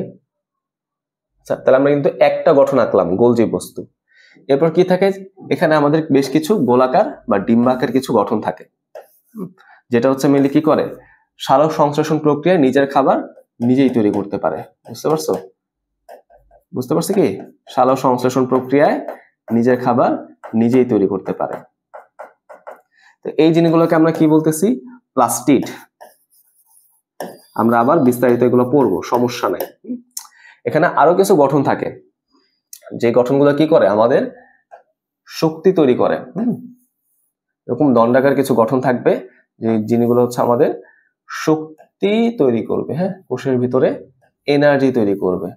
আচ্ছা, তাহলে আমরা কিন্তু একটা গঠন আঁকলাম, গোলজি বস্তু। এরপর কি থাকে? এখানে আমাদের বেশ কিছু গোলাকার বা ডিম্বাকার কিছু গঠন থাকে, যেটা হচ্ছে মেনলি কি করে? সালোক সংশ্লেষণ প্রক্রিয়ায় নিজের খাবার নিজেই তৈরি করতে পারে। বুঝতে পারছো? বুঝতে পারছো কি? সালোক সংশ্লেষণ প্রক্রিয়ায় নিজের খাবার নিজেই তৈরি করতে পারে। তো এই জিনিসগুলোকে আমরা কি বলতেছি? প্লাস্টিড। আমরা আবার বিস্তারিত এগুলো পড়বো, সমস্যা নাই। এখানে আরো কিছু গঠন থাকে, যে গঠনগুলো কি করে? আমাদের শক্তি তৈরি করে। এরকম দণ্ডাকার কিছু গঠন থাকবে, যে জিনিসগুলো হচ্ছে আমাদের শক্তি তৈরি করবে, কোষের ভিতরে এনার্জি তৈরি করবে।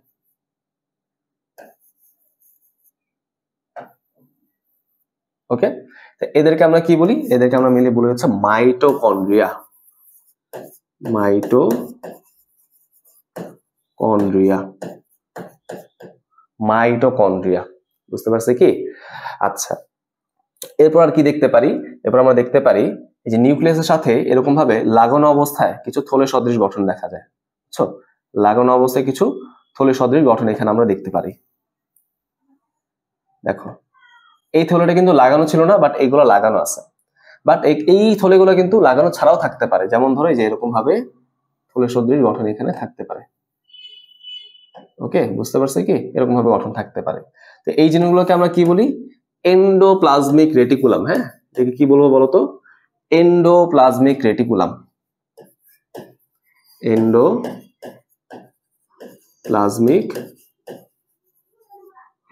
ওকে, এদেরকে আমরা কি বলি? এদেরকে আমরা মিলে বলি হচ্ছে মাইটোকন্ড্রিয়া। মাইটোকন্ড্রিয়া, বুঝতে পারছি কি? আচ্ছা, এরপর আর কি দেখতে পারি? এরপর আমরা দেখতে পারি এই যে নিউক্লিয়াসের সাথে এরকম ভাবে লাগানো অবস্থায় কিছু থলে সদৃশ গঠন দেখা যায়, বুঝছো? লাগানো অবস্থায় কিছু থলে সদৃশ গঠন এখানে আমরা দেখতে পারি। দেখো, এই থলেটা কিন্তু লাগানো ছিল না, বাট এইগুলো লাগানো আছে। বাট এই থলেগুলো কিন্তু লাগানো ছাড়াও থাকতে পারে, যেমন ধরো এই যে এরকম ভাবে থলে সদৃশ গঠন এখানে থাকতে পারে। ওকে, বুঝতে পারছি কি? এরকম ভাবে গঠন থাকতে পারে। তো এই জিনিসগুলোকে আমরা কি বলি? Endoplasmic reticulum. এটাকে কি বলবো বলতো? Endoplasmic reticulum. প্লাজমিক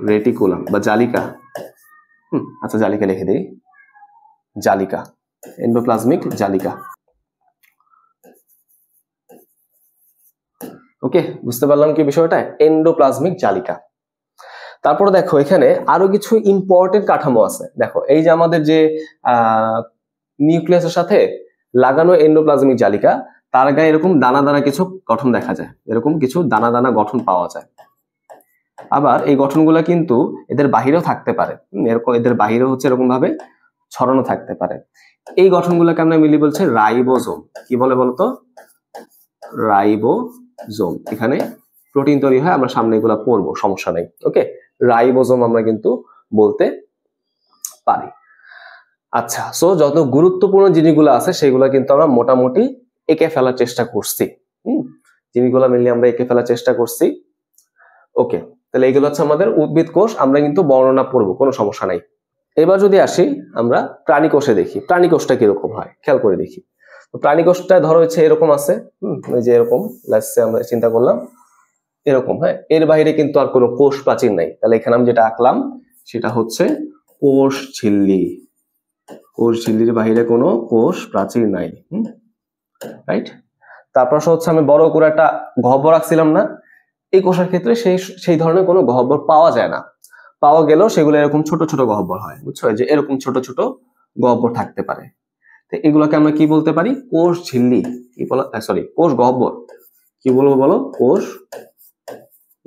রেটিকুলাম বা জালিকা। আচ্ছা জালিকা লিখে দিই, জালিকা, এন্ডোপ্লাজমিক জালিকা। ওকে, বুঝতে পারলাম কি বিষয়টা, এন্ডোপ্লাজমিক জালিকা। তারপরে দেখো এখানে আরো কিছু ইম্পর্টেন্ট কাঠামো আছে। দেখো এই যে আমাদের যে নিউক্লিয়াসের সাথে লাগানো এন্ডোপ্লাজমিক জালিকা, তার গায়ে এরকম দানা দানা কিছু গঠন দেখা যায়, এরকম কিছু দানা দানা গঠন পাওয়া যায়। আবার এই গঠনগুলো কিন্তু এদের বাহিরেও থাকতে পারে, এরকম এদের বাহিরেও হচ্ছে এরকম ভাবে ছড়ানো থাকতে পারে। এই গঠনগুলোকে আমরা মিলি বলছে রাইবোজোম। কি বলে বলতো? রাইবোজোম। এখানে প্রোটিন তৈরি হয়, আমরা সামনে এগুলো পড়বো, সমস্যা নেই। ওকে, রাইবোজোম আমরা কিন্তু বলতে পারি। আচ্ছা, সো যত গুরুত্বপূর্ণ জিনিসগুলো আছে সেগুলো কিন্তু আমরা মোটামুটি এঁকে ফেলার চেষ্টা করছি। জিনিসগুলো মিলিয়ে আমরা এঁকে ফেলার চেষ্টা করছি। ওকে, তাহলে এগুলো হচ্ছে আমাদের উদ্ভিদ কোষ, আমরা কিন্তু বর্ণনা পড়বো, কোনো সমস্যা নাই। এবার যদি আসি আমরা প্রাণী কোষে, দেখি প্রাণী কোষটা কিরকম হয়, খেয়াল করে দেখি। প্রাণী কোষটা ধরো হচ্ছে এরকম আছে, এই যে এরকম আমরা চিন্তা করলাম এরকম, হ্যাঁ, এর বাইরে কিন্তু আর কোনো কোষ প্রাচীর নাই। তাহলে এখানে আমি যেটা আঁকলাম সেটা হচ্ছে কোষ ঝিল্লি। কোষ ঝিল্লির বাইরে কোনো কোষ প্রাচীর নাই, রাইট। তারপর হচ্ছে আমি বড় করে একটা গহ্বর আঁকছিলাম না, এই কোষের ক্ষেত্রে সেই ধরনের কোনো গহ্বর পাওয়া যায় না, পাওয়া গেলেও সেগুলো এরকম ছোট ছোট গহ্বর হয়, বুঝছো, যে এরকম ছোট ছোট গহ্বর থাকতে পারে। তো এগুলোকে আমরা কি বলতে পারি? কোষ ঝিল্লি, কি বলা, সরি, কোষ গহ্বর। কি বলবো বলো? কোষ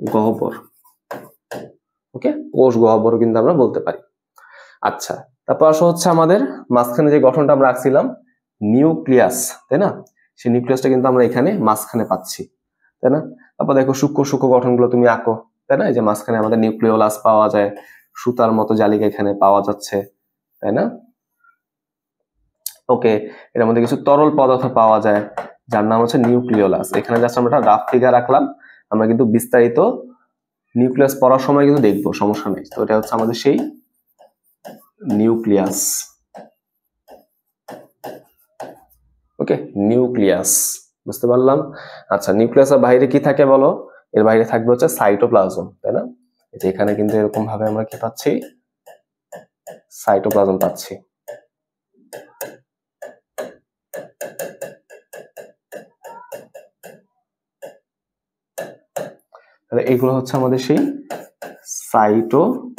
গহ্বর। ওকে, কোষ গহ্বর কিন্তু আমরা বলতে পারি। আচ্ছা, তারপর হচ্ছে আমাদের মাঝখানে যে গঠনটা আমরা আঁকছিলাম নিউক্লিয়াস, তাই না? সেই নিউক্লিয়াসটা কিন্তু আমরা এখানে মাঝখানে পাচ্ছি, তাই না? তারপর দেখো সূক্ষ্ম সূক্ষ্ম গঠনগুলো তুমি আঁকো, তাই না? এই যে মাঝখানে আমাদের নিউক্লিওলাস পাওয়া যায়, সুতার মতো জালিকা এখানে পাওয়া যাচ্ছে, তাই না? ওকে, এর মধ্যে কিছু তরল পদার্থ পাওয়া যায় যার নাম হচ্ছে নিউক্লিওলাস। এখানে জাস্ট আমরা একটা রাফ ফিগার রাখলাম, আমরা কিন্তু বিস্তারিত নিউক্লিয়াস পড়ার সময় কিন্তু দেখবো, সমস্যা নেই। তো এটা হচ্ছে আমাদের সেই নিউক্লিয়াস। ওকে, নিউক্লিয়াস, বুঝতে পারলাম। আচ্ছা, নিউক্লিয়াসের বাইরে কি থাকে বলো? এর বাইরে থাকবে হচ্ছে সাইটোপ্লাজম, তাই না? এখানে কিন্তু এরকম ভাবে আমরা কি পাচ্ছি? সাইটোপ্লাজম পাচ্ছি। তাহলে এগুলো হচ্ছে আমাদের সেই সাইটোপ্লাজম,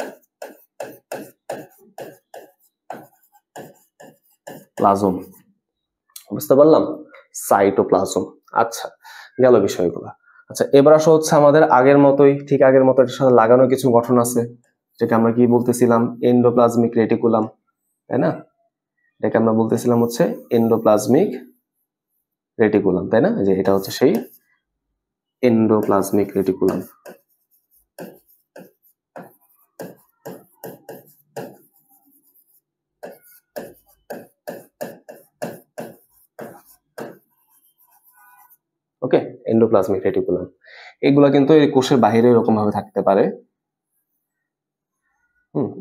বুঝতে পারলাম, সাইটোপ্লাজম। আচ্ছা, গেল বিষয়গুলো। আচ্ছা, এবার আসো হচ্ছে আমাদের আগের মতোই, ঠিক আগের মতো এটার সাথে লাগানো কিছু গঠন আছে, যেটা আমরা কি বলতেছিলাম? এন্ডোপ্লাজমিক রেটিকুলাম, তাই না? এটাকে আমরা বলতেছিলাম হচ্ছে এন্ডোপ্লাজমিক রেটিকুলাম, তাই না? যে এটা হচ্ছে সেই এন্ডোপ্লাজমিক রেটিকুলাম। ওকে, এন্ডোপ্লাজমিক রেটিকুলাম। এগুলা কিন্তু এই কোষের বাইরে এরকম ভাবে থাকতে পারে,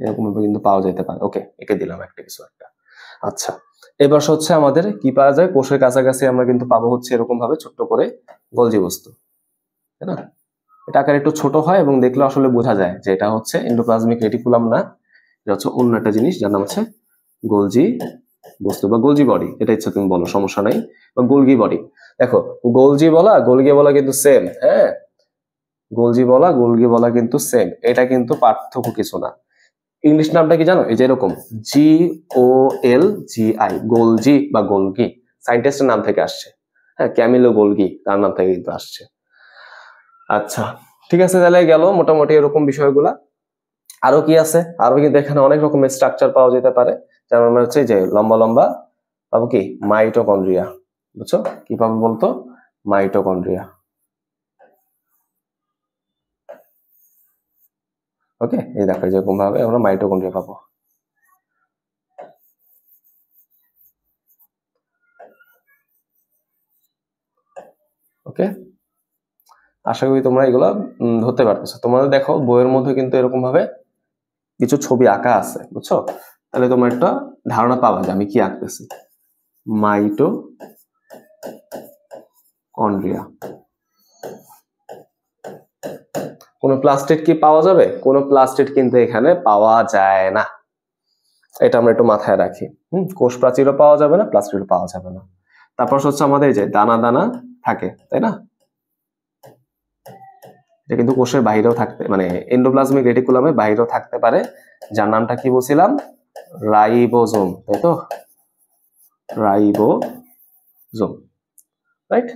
এরকম ভাবে কিন্তু পাওয়া যেতে পারে। ওকে, একে দিলাম একটা কিছু একটা। আচ্ছা, এবার হচ্ছে আমাদের কি পাওয়া যায়? কোষের কাছাকাছি আমরা কিন্তু পাবো হচ্ছে এরকম ভাবে ছোট্ট করে গোলজি বস্তু, তাই না? এটা আকার একটু ছোট হয় এবং দেখলে আসলে বোঝা যায় যে এটা হচ্ছে এন্ডোপ্লাজমিক রেটিকুলাম না, এটা হচ্ছে অন্য একটা জিনিস যার নাম হচ্ছে গোলজি বস্তু বা গোলজি বডি। এটা ইচ্ছা তুমি বলো, সমস্যা নাই, বা গোলগি বডি। দেখো, গোলজি বলা গোলগি বলা কিন্তু সেম, হ্যাঁ, গোলজি বলা গোলগি বলা কিন্তু সেম, এটা কিন্তু পার্থক্য কিছু না। ইংলিশ নামটা কি জানো? এই যে এরকম GOLGI, গোলজি বা গোলগি, সায়েন্টিস্টের নাম থেকে আসছে, হ্যাঁ, ক্যামিলো গোলগি, তার নাম থেকে কিন্তু আসছে। আচ্ছা, ঠিক আছে, তাহলে গেল মোটামুটি এরকম বিষয়গুলা। আরো কি আছে? আরো কিন্তু এখানে অনেক রকমের স্ট্রাকচার পাওয়া যেতে পারে, যেমন আমরা হচ্ছে যে লম্বা লম্বা পাবো কি মাইটোকন্ড্রিয়া, বুঝছো? কি পাবো বলতো? মাইটোকন্ড্রিয়া। ওকে, এই দেখো যেরকম ভাবে আমরা মাইটোকন্ড্রিয়া পাবো। ওকে, আশা করি তোমরা এগুলো ধরতে পারতেছো। তোমাদের দেখো বইয়ের মধ্যে কিন্তু এরকম ভাবে কিছু ছবি আঁকা আছে, বুঝছো? তাহলে তোমার একটা ধারণা পাবা যে আমি কি আঁকতেছি। মাইটোকন্ড্রিয়া, কোনো প্লাস্টিড কি পাওয়া যাবে? কোনো প্লাস্টিড কিন্তু এখানে পাওয়া যায় না, এটা আমরা একটু মাথায় রাখি। কোষ প্রাচীরও পাওয়া যাবে না, প্লাস্টিডও পাওয়া যাবে না। তারপর হচ্ছে আমাদের যে দানা দানা থাকে, তাই না? এটা কিন্তু কোষের বাইরেও থাকতে, মানে এন্ডোপ্লাজমিক রেটিকুলামের বাইরেও থাকতে পারে, যার নামটা কি বলছিলাম? রাইবোজোম, তাই তো? Ribosome, right?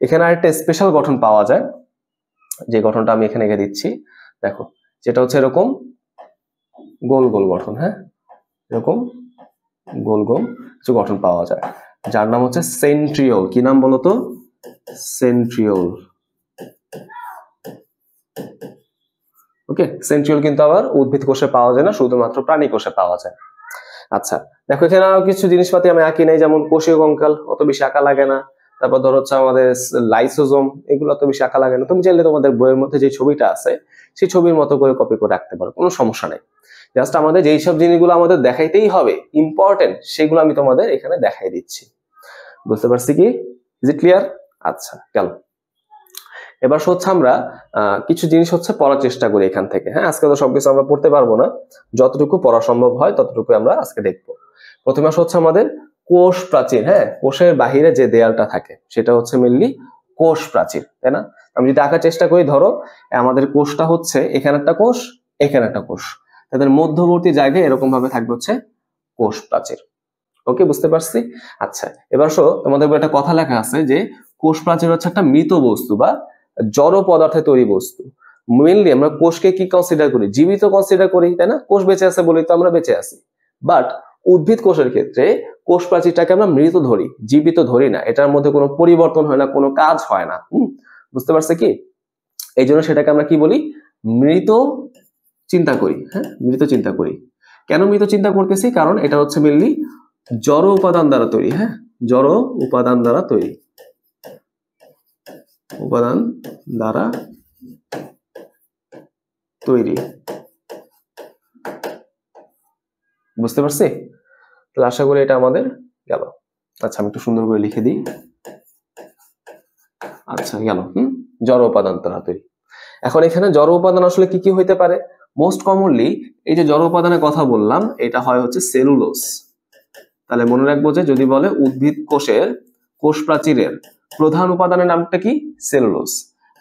এখানে আরেকটা স্পেশাল গঠন পাওয়া যায়, যে গঠনটা আমি এখানে এঁকে দিচ্ছি, দেখো, যেটা হচ্ছে এরকম গোল গোল গঠন, হ্যাঁ, এরকম গোল গোল কিছু গঠন পাওয়া যায়, যার নাম হচ্ছে সেন্ট্রিওল। কি নাম বলতো? সেন্ট্রিওল। ওকে, সেন্ট্রিওল কিন্তু আবার উদ্ভিদ কোষে পাওয়া যায় না, শুধুমাত্র প্রাণী কোষে পাওয়া যায়। আচ্ছা, দেখো এখানে আরো কিছু জিনিসপাতি আমি আঁকি নাই, যেমন কোষীয় কঙ্কাল, অত বেশি আঁকা লাগে না। তারপর ধর হচ্ছে আমাদের লাইসোজোম, এগুলো অত বেশি আঁকা লাগে না। তুমি চাইলে তোমাদের বইয়ের মধ্যে যে ছবিটা আছে সেই ছবির মতো করে কপি করে রাখতে পারো, কোনো সমস্যা নেই। জাস্ট আমাদের যেই সব জিনিসগুলো আমাদের দেখাইতেই হবে ইম্পর্টেন্ট, সেগুলো আমি তোমাদের এখানে দেখাই দিচ্ছি। বুঝতে পারছি কি? Is it clear? আচ্ছা, গেল। এবার হচ্ছে আমরা কিছু জিনিস হচ্ছে পড়ার চেষ্টা করি এখান থেকে, হ্যাঁ। আজকে তো সবকিছু আমরা পড়তে পারবো না, যতটুকু পড়া সম্ভব হয় ততটুকু আমরা আজকে দেখবো। প্রথমে হচ্ছে আমাদের কোষ প্রাচীর, হ্যাঁ। কোষের বাহিরে যে দেয়ালটা থাকে সেটা হচ্ছে মেইনলি কোষ প্রাচীর, তাই না? আমি যদি আঁকার চেষ্টা করি, ধরো আমাদের কোষটা হচ্ছে এখানে একটা কোষ, এখানে একটা কোষ, তাদের মধ্যবর্তী জায়গায় এরকম ভাবে থাকবে হচ্ছে কোষ প্রাচীর। ওকে, বুঝতে পারছি? আচ্ছা, এবার তোমাদের একটা কথা লেখা আছে যে কোষ প্রাচীর হচ্ছে একটা মৃত বস্তু বা জড় পদার্থে তৈরি বস্তু। মেইনলি আমরা কোষকে কি কনসিডার করি? জীবিত কনসিডার করি, তাই না? কোষ বেঁচে আছে বলেই তো আমরা বেঁচে আছি। বাট উদ্ভিদ কোষের ক্ষেত্রে কোষ প্রাচীরটাকে আমরা মৃত ধরি, জীবিত ধরি না। এটার মধ্যে কোনো পরিবর্তন হয় না, কোনো কাজ হয় না। বুঝতে পারছে কি? এই জন্য সেটাকে আমরা কি বলি? মৃত চিন্তা করি, হ্যাঁ, মৃত চিন্তা করি। কেন মৃত চিন্তা করতেছি? কারণ এটা হচ্ছে মেইনলি জড় উপাদান দ্বারা তৈরি, হ্যাঁ, জড় উপাদান দ্বারা তৈরি, উপাদান দ্বারা তৈরি। বুঝতে পারছি? তাহলে আশা করি এটা আমাদের গেল। আচ্ছা, আমি একটু সুন্দর করে লিখে দিই। আচ্ছা, গেল। জড় উপাদান দ্বারা তৈরি। এখন এখানে জড় উপাদান আসলে কি কি হইতে পারে? মোস্ট কমনলি এই যে জড় উপাদানের কথা বললাম, এটা হয় হচ্ছে সেলুলোজ। তাহলে মনে রাখবো যে যদি বলে উদ্ভিদ কোষের কোষ প্রাচীরের প্রধান উপাদানের নামটা কি? সেলুলোজ।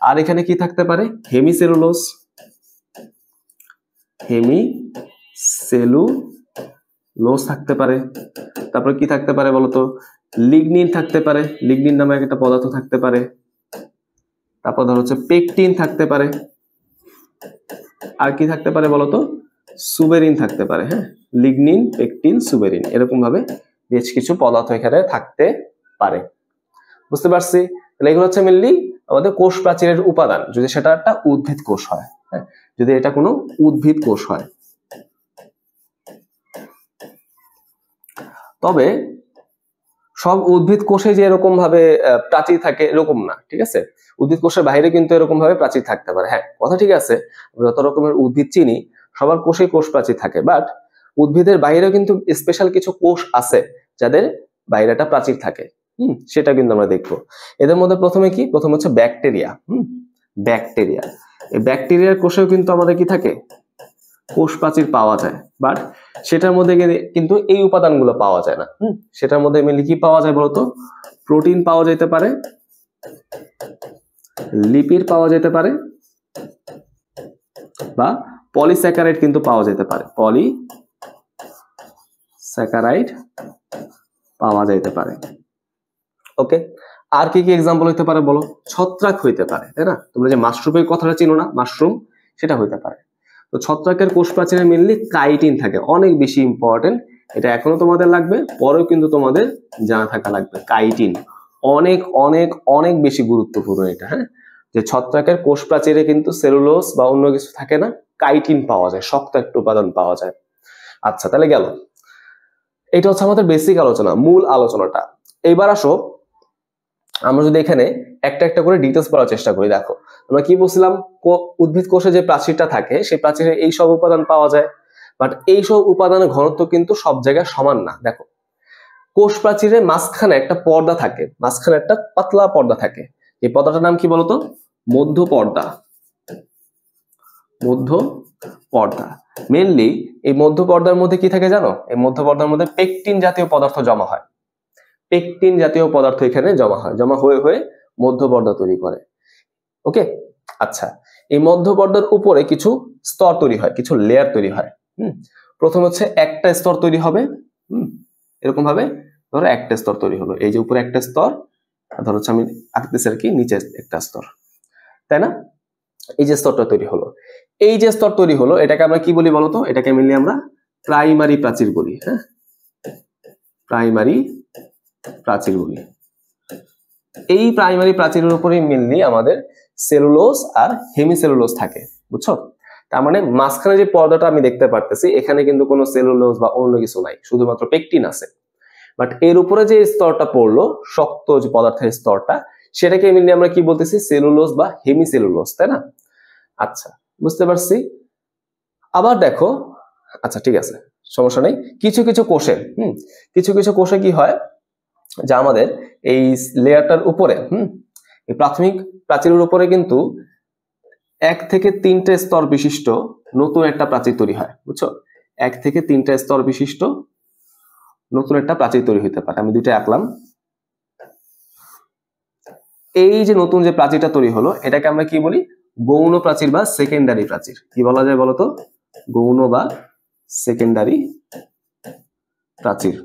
আর এখানে কি থাকতে পারে? হেমিসেলুলোজ, হেমিসেলুলোজ থাকতে পারে। তারপরে কি থাকতে পারে বলতো? লিগনিন থাকতে পারে, লিগনিন নামে একটা পদার্থ থাকতে পারে। তারপর ধর হচ্ছে পেকটিন থাকতে পারে। আর কি থাকতে পারে বলতো? সুবেরিন থাকতে পারে, হ্যাঁ। লিগনিন, পেকটিন, সুবেরিন, এরকম ভাবে বেশ কিছু পদার্থ এখানে থাকতে পারে। বুঝতে পারছি? তাহলে এগুলো হচ্ছে মেইনলি আমাদের কোষ প্রাচীরের উপাদান, যদি সেটা একটা উদ্ভিদ কোষ হয়, হ্যাঁ, যদি এটা কোনো উদ্ভিদ কোষ হয়। তবে সব উদ্ভিদ কোষে যে এরকম ভাবে প্রাচীর থাকে এরকম না, ঠিক আছে? উদ্ভিদ কোষের বাইরে কিন্তু এরকম ভাবে প্রাচীর থাকতে পারে, হ্যাঁ, কথা ঠিক আছে। যত রকমের উদ্ভিদ চিনি সবার কোষে কোষ প্রাচীর থাকে, বাট উদ্ভিদের বাইরেও কিন্তু স্পেশাল কিছু কোষ আছে যাদের বাইরে একটা প্রাচীর থাকে। সেটা কিন্তু আমরা দেখবো। এদের মধ্যে প্রথমে কি? প্রথম হচ্ছে ব্যাকটেরিয়া। ব্যাকটেরিয়া, এই ব্যাকটেরিয়ার কোষেও কিন্তু আমাদের কি থাকে? কোষ প্রাচীর পাওয়া যায়, বাট সেটার মধ্যে কিন্তু এই উপাদানগুলো পাওয়া যায় না। সেটার মধ্যে মেনলি কি পাওয়া যায় বলতো? প্রোটিন পাওয়া যেতে পারে, লিপিড পাওয়া যেতে পারে, বা পলিস্যাকারাইড কিন্তু পাওয়া যেতে পারে, পলিস্যাকারাইড পাওয়া যেতে পারে। ওকে, আর কি কি এক্সাম্পল হইতে পারে বলো? ছত্রাক হইতে পারে, তাই না? তোমরা যে মাশরুমের কথাটা চিনো না, মাশরুম, সেটা হইতে পারে। তো ছত্রাকের কোষ প্রাচীরে মেইনলি কাইটিন থাকে, অনেক বেশি ইম্পর্টেন্ট। এটা এখনো তোমাদের লাগবে, পরেও কিন্তু তোমাদের জানা থাকা লাগবে। কাইটিন অনেক অনেক অনেক বেশি গুরুত্বপূর্ণ এটা, হ্যাঁ। যে ছত্রাকের কোষ প্রাচীরে কিন্তু সেলুলোজ বা অন্য কিছু থাকে না, কাইটিন পাওয়া যায়, শক্ত একটা উপাদান পাওয়া যায়। আচ্ছা, তাহলে গেল। এটা হচ্ছে আমাদের বেসিক আলোচনা, মূল আলোচনাটা। এবার আসো আমরা যদি এখানে একটা একটা করে ডিটেলস পড়ার চেষ্টা করি। দেখো আমরা কি বলছিলাম? উদ্ভিদ কোষে যে প্রাচীরটা থাকে সেই প্রাচীরে এই সব উপাদান পাওয়া যায়, বাট এই সব উপাদানের ঘনত্ব কিন্তু সব জায়গায় সমান না। দেখো, কোষ প্রাচীরের মাঝখানে একটা পর্দা থাকে, মাঝখানে একটা পাতলা পর্দা থাকে। এই পর্দাটার নাম কি বলতো? মধ্য পর্দা। মধ্য পর্দা। মেইনলি এই মধ্য পর্দার মধ্যে কি থাকে জানো? এই মধ্য পর্দার মধ্যে পেকটিন জাতীয় পদার্থ জমা হয়। পেকটিন জাতীয় পদার্থ এখানে জমা হয়, জমা হয়ে হয়ে মধ্য পর্দা তৈরি করে। ওকে, আচ্ছা, এই মধ্য পর্দার উপরে কিছু স্তর তৈরি হয়, কিছু লেয়ার তৈরি হয়। প্রথম হচ্ছে একটা স্তর তৈরি হবে, এরকম ভাবে ধরো একটা স্তর তৈরি হলো, এই যে উপরে একটা স্তর, ধরো হচ্ছে আমি আঁকতেছি আর কি, নিচে একটা স্তর, তাই না? এই যে স্তরটা তৈরি হলো, এই যে স্তর তৈরি হলো, এটাকে আমরা কি বলি বলতো? এটাকে মেনলি আমরা প্রাইমারি প্রাচীর বলি। হ্যাঁ, প্রাইমারি প্রাচীর বলি। এই প্রাইমারি প্রাচীরের উপরেই মেনলি আমাদের সেলুলোজ আর হেমিসেলুলোজ থাকে, বুঝছো? তার মানে মাঝখানে যে পর্দাটা আমি দেখতে পারতেছি, এখানে কিন্তু কোনো সেলুলোজ বা অন্য কিছু নাই, শুধুমাত্র পেকটিন আছে। বাট এর উপরে যে স্তরটা পড়লো, শক্ত যে পদার্থের স্তরটা, সেটাকে মেনলি আমরা কি বলতেছি? সেলুলোজ বা হেমিসেলুলোজ, তাই না? আচ্ছা, বুঝতে পারছি। আবার দেখো, আচ্ছা ঠিক আছে, সমস্যা নেই। কিছু কিছু কোষে কিছু কিছু কোষে কি হয়, যা আমাদের এই লেয়ারটার উপরে এই প্রাথমিক প্রাচীরের উপরে কিন্তু 1 থেকে 3টে স্তর বিশিষ্ট নতুন একটা প্রাচীর তৈরি হয়, বুঝছো? 1 থেকে 3টে স্তর বিশিষ্ট নতুন একটা প্রাচীর তৈরি হতে পারে। আমি দুইটা আঁকলাম। এই যে নতুন যে প্রাচীরটা তৈরি হলো, এটাকে আমরা কি বলি? গৌণ প্রাচীর বা সেকেন্ডারি প্রাচীর। কি বলা যায় বলতো? গৌণ বা সেকেন্ডারি প্রাচীর।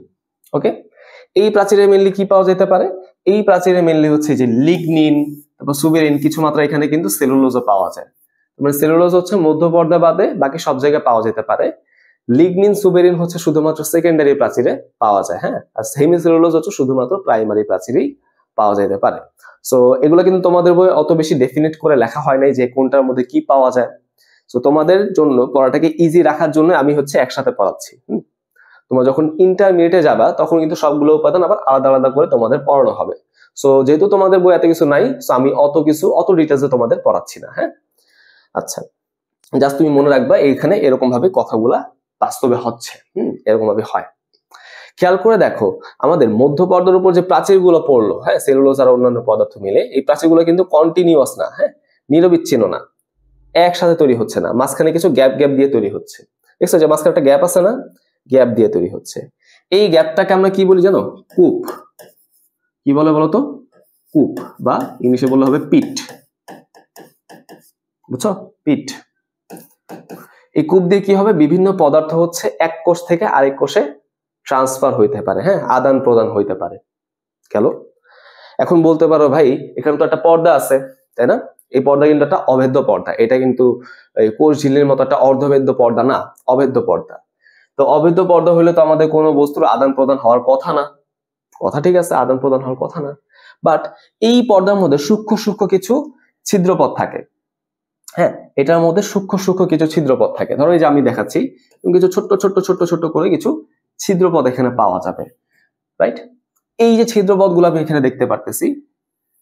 ওকে, এই প্রাচীরে মেনলি কি পাওয়া যেতে পারে? এই প্রাচীরে মেনলি হচ্ছে যে লিগনিন, তারপর সুবেরিন, কিছু মাত্রা এখানে কিন্তু সেলুলোজও পাওয়া যায়। মানে সেলুলোজ হচ্ছে মধ্য পর্দা বাদে বাকি সব জায়গায় পাওয়া যেতে পারে। লিগনিন, সুবেরিন হচ্ছে শুধুমাত্র সেকেন্ডারি প্রাচীরে পাওয়া যায়। হ্যাঁ, আর হেমিসেলুলোজ হচ্ছে শুধুমাত্র প্রাইমারি প্রাচীরেই পাওয়া যেতে পারে। সো এগুলো কিন্তু তোমাদের বইয়ে অত বেশি ডেফিনেট করে লেখা হয় নাই যে কোনটার মধ্যে কি পাওয়া যায়। সো তোমাদের জন্য পড়াটাকে ইজি রাখার জন্য আমি হচ্ছে একসাথে পড়াচ্ছি। তোমরা যখন ইন্টারমিডিয়েটে যাবা তখন কিন্তু সবগুলো উপাদান আবার আলাদা আলাদা করে তোমাদের পড়ানো হবে। সো যেহেতু তোমাদের বই এত কিছু নাই, সো আমি অত ডিটেলসে তোমাদের পড়াচ্ছি না। হ্যাঁ, আচ্ছা, জাস্ট তুমি মনে রাখবা এইখানে এরকম ভাবে কথাগুলা বাস্তবে হচ্ছে, এরকম ভাবে হয়। খেয়াল করে দেখো, আমাদের মধ্য পর্দার উপর যে প্রাচীরগুলো পড়লো, হ্যাঁ, সেলুলোজ আর অন্যান্য পদার্থ মিলে, এই প্রাচীরগুলো কিন্তু কন্টিনিউয়াস না, হ্যাঁ, নিরবিচ্ছিন্ন না, একসাথে তৈরি হচ্ছে না, মাঝখানে কিছু গ্যাপ গ্যাপ দিয়ে তৈরি হচ্ছে। দেখছো যে মাঝখানে একটা গ্যাপ আছে না? গ্যাপ দিয়ে তৈরি হচ্ছে। এই গ্যাপটাকে আমরা কি বলি জানো? কূপ। কি বলে বলতো? কূপ, বা ইংলিশে বললে হবে পিট। বুঝছো? পিট। এই কূপ দিয়ে কি হবে? বিভিন্ন পদার্থ হচ্ছে এক কোষ থেকে আরেক কোষে ট্রান্সফার হইতে পারে, হ্যাঁ, আদান প্রদান হইতে পারে। গেল? এখন বলতে পারো ভাই এখানে তো একটা পর্দা আছে, তাই না? এই পর্দা কিন্তু একটা অভেদ্য পর্দা, এটা কিন্তু কোষ ঝিল্লির মতো একটা অর্ধভেদ্য পর্দা না, অভেদ্য পর্দা। তো অভেদ্য পর্দা হলে তো আমাদের কোনো বস্তুর আদান প্রদান হওয়ার কথা না। কথা ঠিক আছে, আদান প্রদান হওয়ার কথা না। বাট এই পর্দার মধ্যে সূক্ষ্ম সূক্ষ্ম কিছু ছিদ্রপথ থাকে। হ্যাঁ, এটার মধ্যে সূক্ষ্ম সূক্ষ্ম কিছু ছিদ্রপথ থাকে। ধরো এই যে আমি দেখাচ্ছি, কিছু ছোট্ট ছোট্ট ছোট্ট ছোট্ট করে কিছু ছিদ্রপথ এখানে পাওয়া যাবে, রাইট? এই যে ছিদ্রপথ গুলো আমি এখানে দেখতে পারতেছি,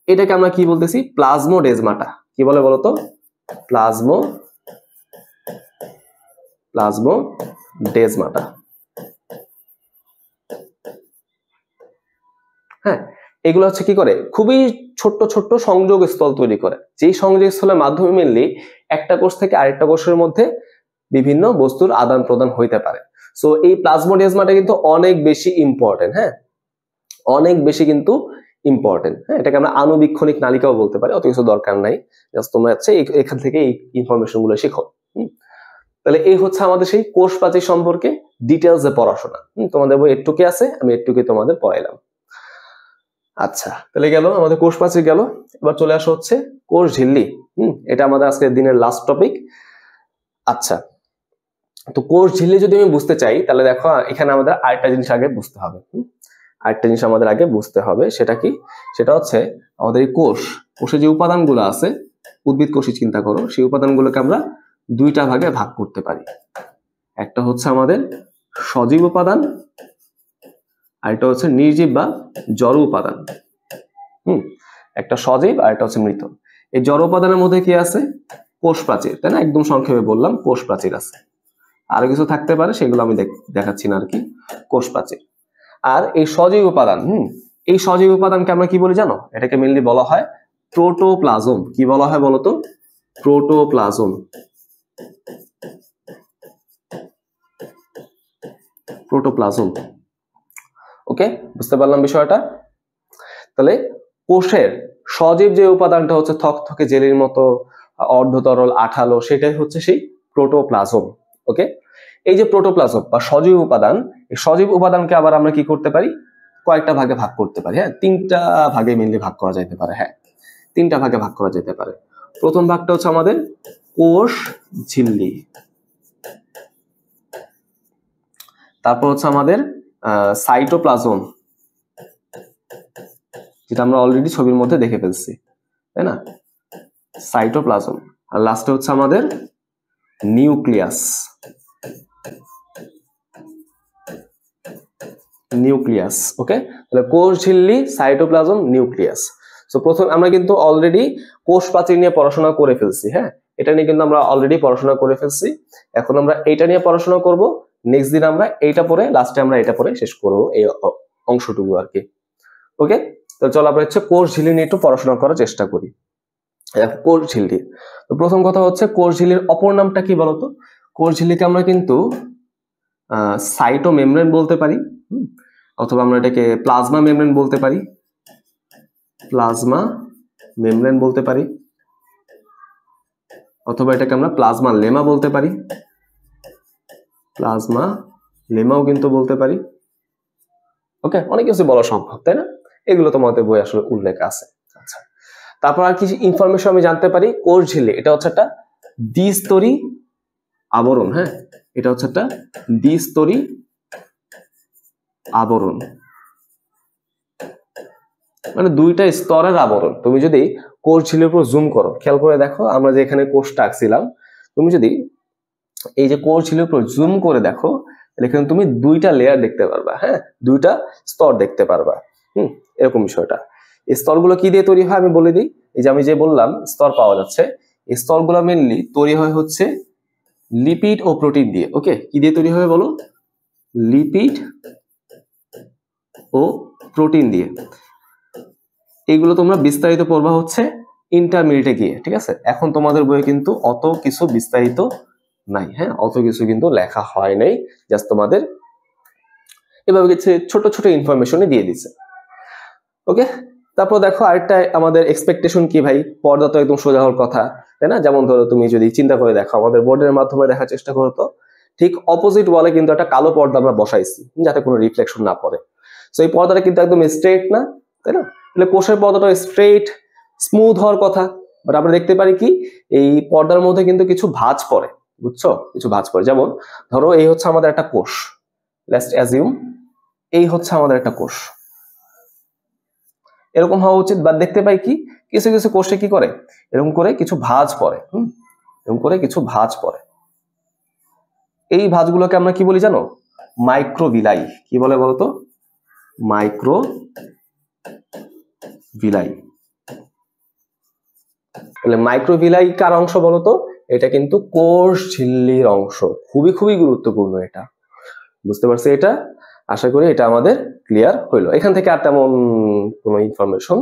এটাকে আমরা কি বলতেছি? প্লাজমোডেজমাটা। কি বলে বলতো? প্লাজমোডেজমাটা। হ্যাঁ, এগুলো হচ্ছে কি করে? খুবই ছোট্ট ছোট্ট সংযোগ স্থল তৈরি করে, যেই সংযোগ স্থলের মাধ্যমে মেনলি একটা কোষ থেকে আরেকটা কোষের মধ্যে বিভিন্ন বস্তুর আদান প্রদান হইতে পারে। সো এই প্লাজমোডেজমাটা কিন্তু অনেক বেশি ইম্পর্টেন্ট। হ্যাঁ, অনেক বেশি কিন্তু ইম্পর্টেন্ট। হ্যাঁ, এটাকে আমরা আণুবীক্ষণিক নালিকাও বলতে পারি, অত কিছু দরকার নাই, জাস্ট তোমরা হচ্ছে এখান থেকে এই ইনফরমেশন গুলো শেখো। তাহলে এই হচ্ছে আমাদের সেই কোষ প্রাচীর সম্পর্কে ডিটেলস এ পড়াশোনা। তোমাদের বই একটুকে আছে, আমি একটুকে তোমাদের পড়াইলাম। আচ্ছা, তাহলে গেল আমাদের কোষ প্রাচীর গেল। এবার চলে আসা হচ্ছে কোষ ঝিল্লি। এটা আমাদের আজকের দিনের লাস্ট টপিক। আচ্ছা, তো কোষ ঝিল্লি যদি আমি বুঝতে চাই, তাহলে দেখো এখানে আমাদের আরেকটা জিনিস আগে বুঝতে হবে। আরেকটা জিনিস আমাদের আগে বুঝতে হবে, সেটা কি? সেটা হচ্ছে আমাদের এই কোষে যে উপাদানগুলো আছে, উদ্ভিদ কোষই চিন্তা করো, সেই উপাদানগুলোকে আমরা দুইটা ভাগে ভাগ করতে পারি। একটা হচ্ছে আমাদের সজীব উপাদান, আর এটা হচ্ছে নির্জীব বা জড় উপাদান। একটা সজীব আর একটা হচ্ছে মৃত। এই জড় উপাদানের মধ্যে কি আছে? কোষ প্রাচীর, তাই না? একদম সংক্ষেপে বললাম, কোষ প্রাচীর আছে। আরো কিছু থাকতে পারে, সেগুলো আমি দেখাচ্ছি না আর কি। কোষ প্রাচীর আর এই সজীব উপাদান, এই সজীব উপাদানকে আমরা কি বলি জানো? এটাকে মেইনলি বলা হয় প্রোটোপ্লাজম। কি বলা হয় বলতো? প্রোটোপ্লাজম। প্রোটোপ্লাজম। ওকে, বুঝতে পারলাম বিষয়টা। তাহলে কোষের সজীব যে উপাদানটা হচ্ছে থকথকে জেলির মতো অর্ধতরল আঠালো, সেটাই হচ্ছে সেই প্রোটোপ্লাজম। ওকে, এই যে প্রোটোপ্লাজম বা সজীব উপাদান, এই সজীব উপাদানকে আবার আমরা কি করতে পারি, কয়েকটা ভাগে ভাগ করতে পারি। হ্যাঁ, 3টা ভাগে মেনলি ভাগ করা যেতে পারে। হ্যাঁ, 3টা ভাগে ভাগ করা যেতে পারে। প্রথম ভাগটা হচ্ছে আমাদের কোষ ঝিল্লি, তারপর হচ্ছে আমাদের সাইটোপ্লাজম, যেটা আমরা অলরেডি ছবির মধ্যে দেখে ফেলছি, তাই না, সাইটোপ্লাজম। আর লাস্টে হচ্ছে আমাদের নিউক্লিয়াস। নিউক্লিয়াস। ওকে, তাহলে কোষ ঝিল্লি, সাইটোপ্লাজম, নিউক্লিয়াস। সো প্রথম আমরা কিন্তু অলরেডি কোষ প্রাচীর নিয়ে পড়াশোনা করে ফেলছি। হ্যাঁ, এটা নিয়ে কিন্তু আমরা অলরেডি পড়াশোনা করে ফেলছি। এখন আমরা এইটা নিয়ে পড়াশোনা করব, নেক্সট দিন আমরা এইটা পড়ে, লাস্টে আমরা এটা পড়ে শেষ করবো এই অংশটুকু আর কি। ওকে, তো চলো আমরা হচ্ছে কোষ ঝিল্লি নিয়ে একটু পড়াশোনা করার চেষ্টা করি। কোষ ঝিল্লি, তো প্রথম কথা হচ্ছে কোষ ঝিল্লির অপর নামটা কি বলতো? কোষ ঝিল্লিকে আমরা কিন্তু সাইটোমেমব্রেন বলতে পারি, অথবা আমরা এটাকে প্লাজমা মেমব্রেন বলতে পারি, প্লাজমা মেমব্রেন বলতে পারি, অথবা এটাকে আমরা প্লাজমা লেমা বলতে পারি, প্লাজমা লেমাও কিন্তু বলতে পারি। ওকে, অনেক কিছু বলা সম্ভব, তাই না? এগুলো তোমাদের বই আসলে উল্লেখ আছে। আচ্ছা, তারপর আর কি ইনফরমেশন আমি জানতে পারি? কোষ ঝিল্লি এটা হচ্ছে একটা দ্বিস্তরী আবরণ। হ্যাঁ, এটা হচ্ছে একটা দ্বিস্তরী আবরণ, মানে 2টা স্তরের আবরণ। তুমি যদি কোষ ঝিল্লির উপর জুম করো, খেয়াল করে দেখো, আমরা যে এখানে কোষটা আঁকছিলাম, তুমি যদি এই যে কোষ ঝিল্লির উপর জুম করে দেখো, এখানে তুমি 2টা লেয়ার দেখতে পারবা। হ্যাঁ, 2টা স্তর দেখতে পারবা। এরকম বিষয়টা। এই স্তরগুলো কি দিয়ে তৈরি হয় আমি বলে দিই। এই যে আমি যে বললাম স্তর পাওয়া যাচ্ছে, এই স্তরগুলো মেনলি তৈরি হয় হচ্ছে লিপিড ও প্রোটিন দিয়ে। ওকে, কি দিয়ে তৈরি হয় বলো? লিপিড ও প্রোটিন দিয়ে। এইগুলো তোমরা বিস্তারিত পড়বা হচ্ছে ইন্টারমিডিয়েটে গিয়ে, ঠিক আছে? এখন তোমাদের বইয়ে কিন্তু অত কিছু বিস্তারিত নাই। হ্যাঁ, অত কিছু কিন্তু লেখা হয় নাই, জাস্ট তোমাদের এভাবে কিছু ছোট ছোট ইনফরমেশনই দিয়ে দিচ্ছে। ওকে, তারপর দেখো আরেকটা আমাদের এক্সপেকটেশন কি ভাই, পর্দা তো একদম সোজা হওয়ার কথা, তাই না? যেমন ধরো তুমি যদি চিন্তা করে দেখো, আমাদের বোর্ডের মাধ্যমে দেখার চেষ্টা করো, তো ঠিক অপোজিট ওয়ালে কিন্তু একটা কালো পর্দা আমরা বসাইছি, যাতে কোনো রিফ্লেকশন না পড়ে। সো এই পর্দাটা কিন্তু একদম স্ট্রেট না, তাই না? তাহলে কোষের পর্দাটা স্ট্রেট স্মুথ হওয়ার কথা, বাট আমরা দেখতে পারি কি এই পর্দার মধ্যে কিন্তু কিছু ভাঁজ পড়ে, বুঝছো? কিছু ভাঁজ পড়ে। যেমন ধরো এই হচ্ছে আমাদের একটা কোষ, লেটস অ্যাজিউম এই হচ্ছে আমাদের একটা কোষ, এরকম হওয়া উচিত। বা দেখতে পাই কি কিছু কিছু কোষে কি করে, এরকম করে কিছু ভাঁজ পড়ে, এরকম করে কিছু ভাঁজ পড়ে। এই ভাঁজগুলোকে আমরা কি বলি জানো? মাইক্রোভিলাই। কি বলে বলতো? মাইক্রোভিলাই। তাহলে মাইক্রোভিলাই কার অংশ বলতো? এটা কিন্তু কোষ ঝিল্লির অংশ। খুবই খুবই গুরুত্বপূর্ণ এটা, বুঝতে পারছি? এটা আশা করি এটা আমাদের ক্লিয়ার হইলো। এখান থেকে আর তেমন কোনো ইনফরমেশন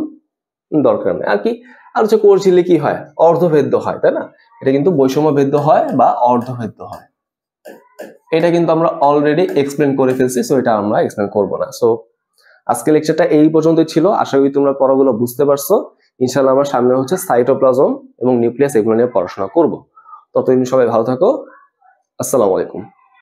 দরকার নেই। আর কি আর হচ্ছে কোষ ঝিল্লি কি হয়? অর্ধভেদ্য হয়, তাই না? এটা কিন্তু বৈষম্য ভেদ্য হয় বা অর্ধভেদ্য হয়। এটা কিন্তু আমরা অলরেডি এক্সপ্লেন করে ফেলছি, সো এটা আমরা এক্সপ্লেন করব না। সো আজকে লেকচারটা এই পর্যন্তই ছিল। আশা করি তোমরা পড়াগুলো বুঝতে পারছো। ইনশাআল্লাহ আমার সামনে হচ্ছে সাইটোপ্লাজম এবং নিউক্লিয়াস, এগুলো নিয়ে পড়াশোনা করব। ততদিন সবাই ভালো থাকো। আসসালামু আলাইকুম।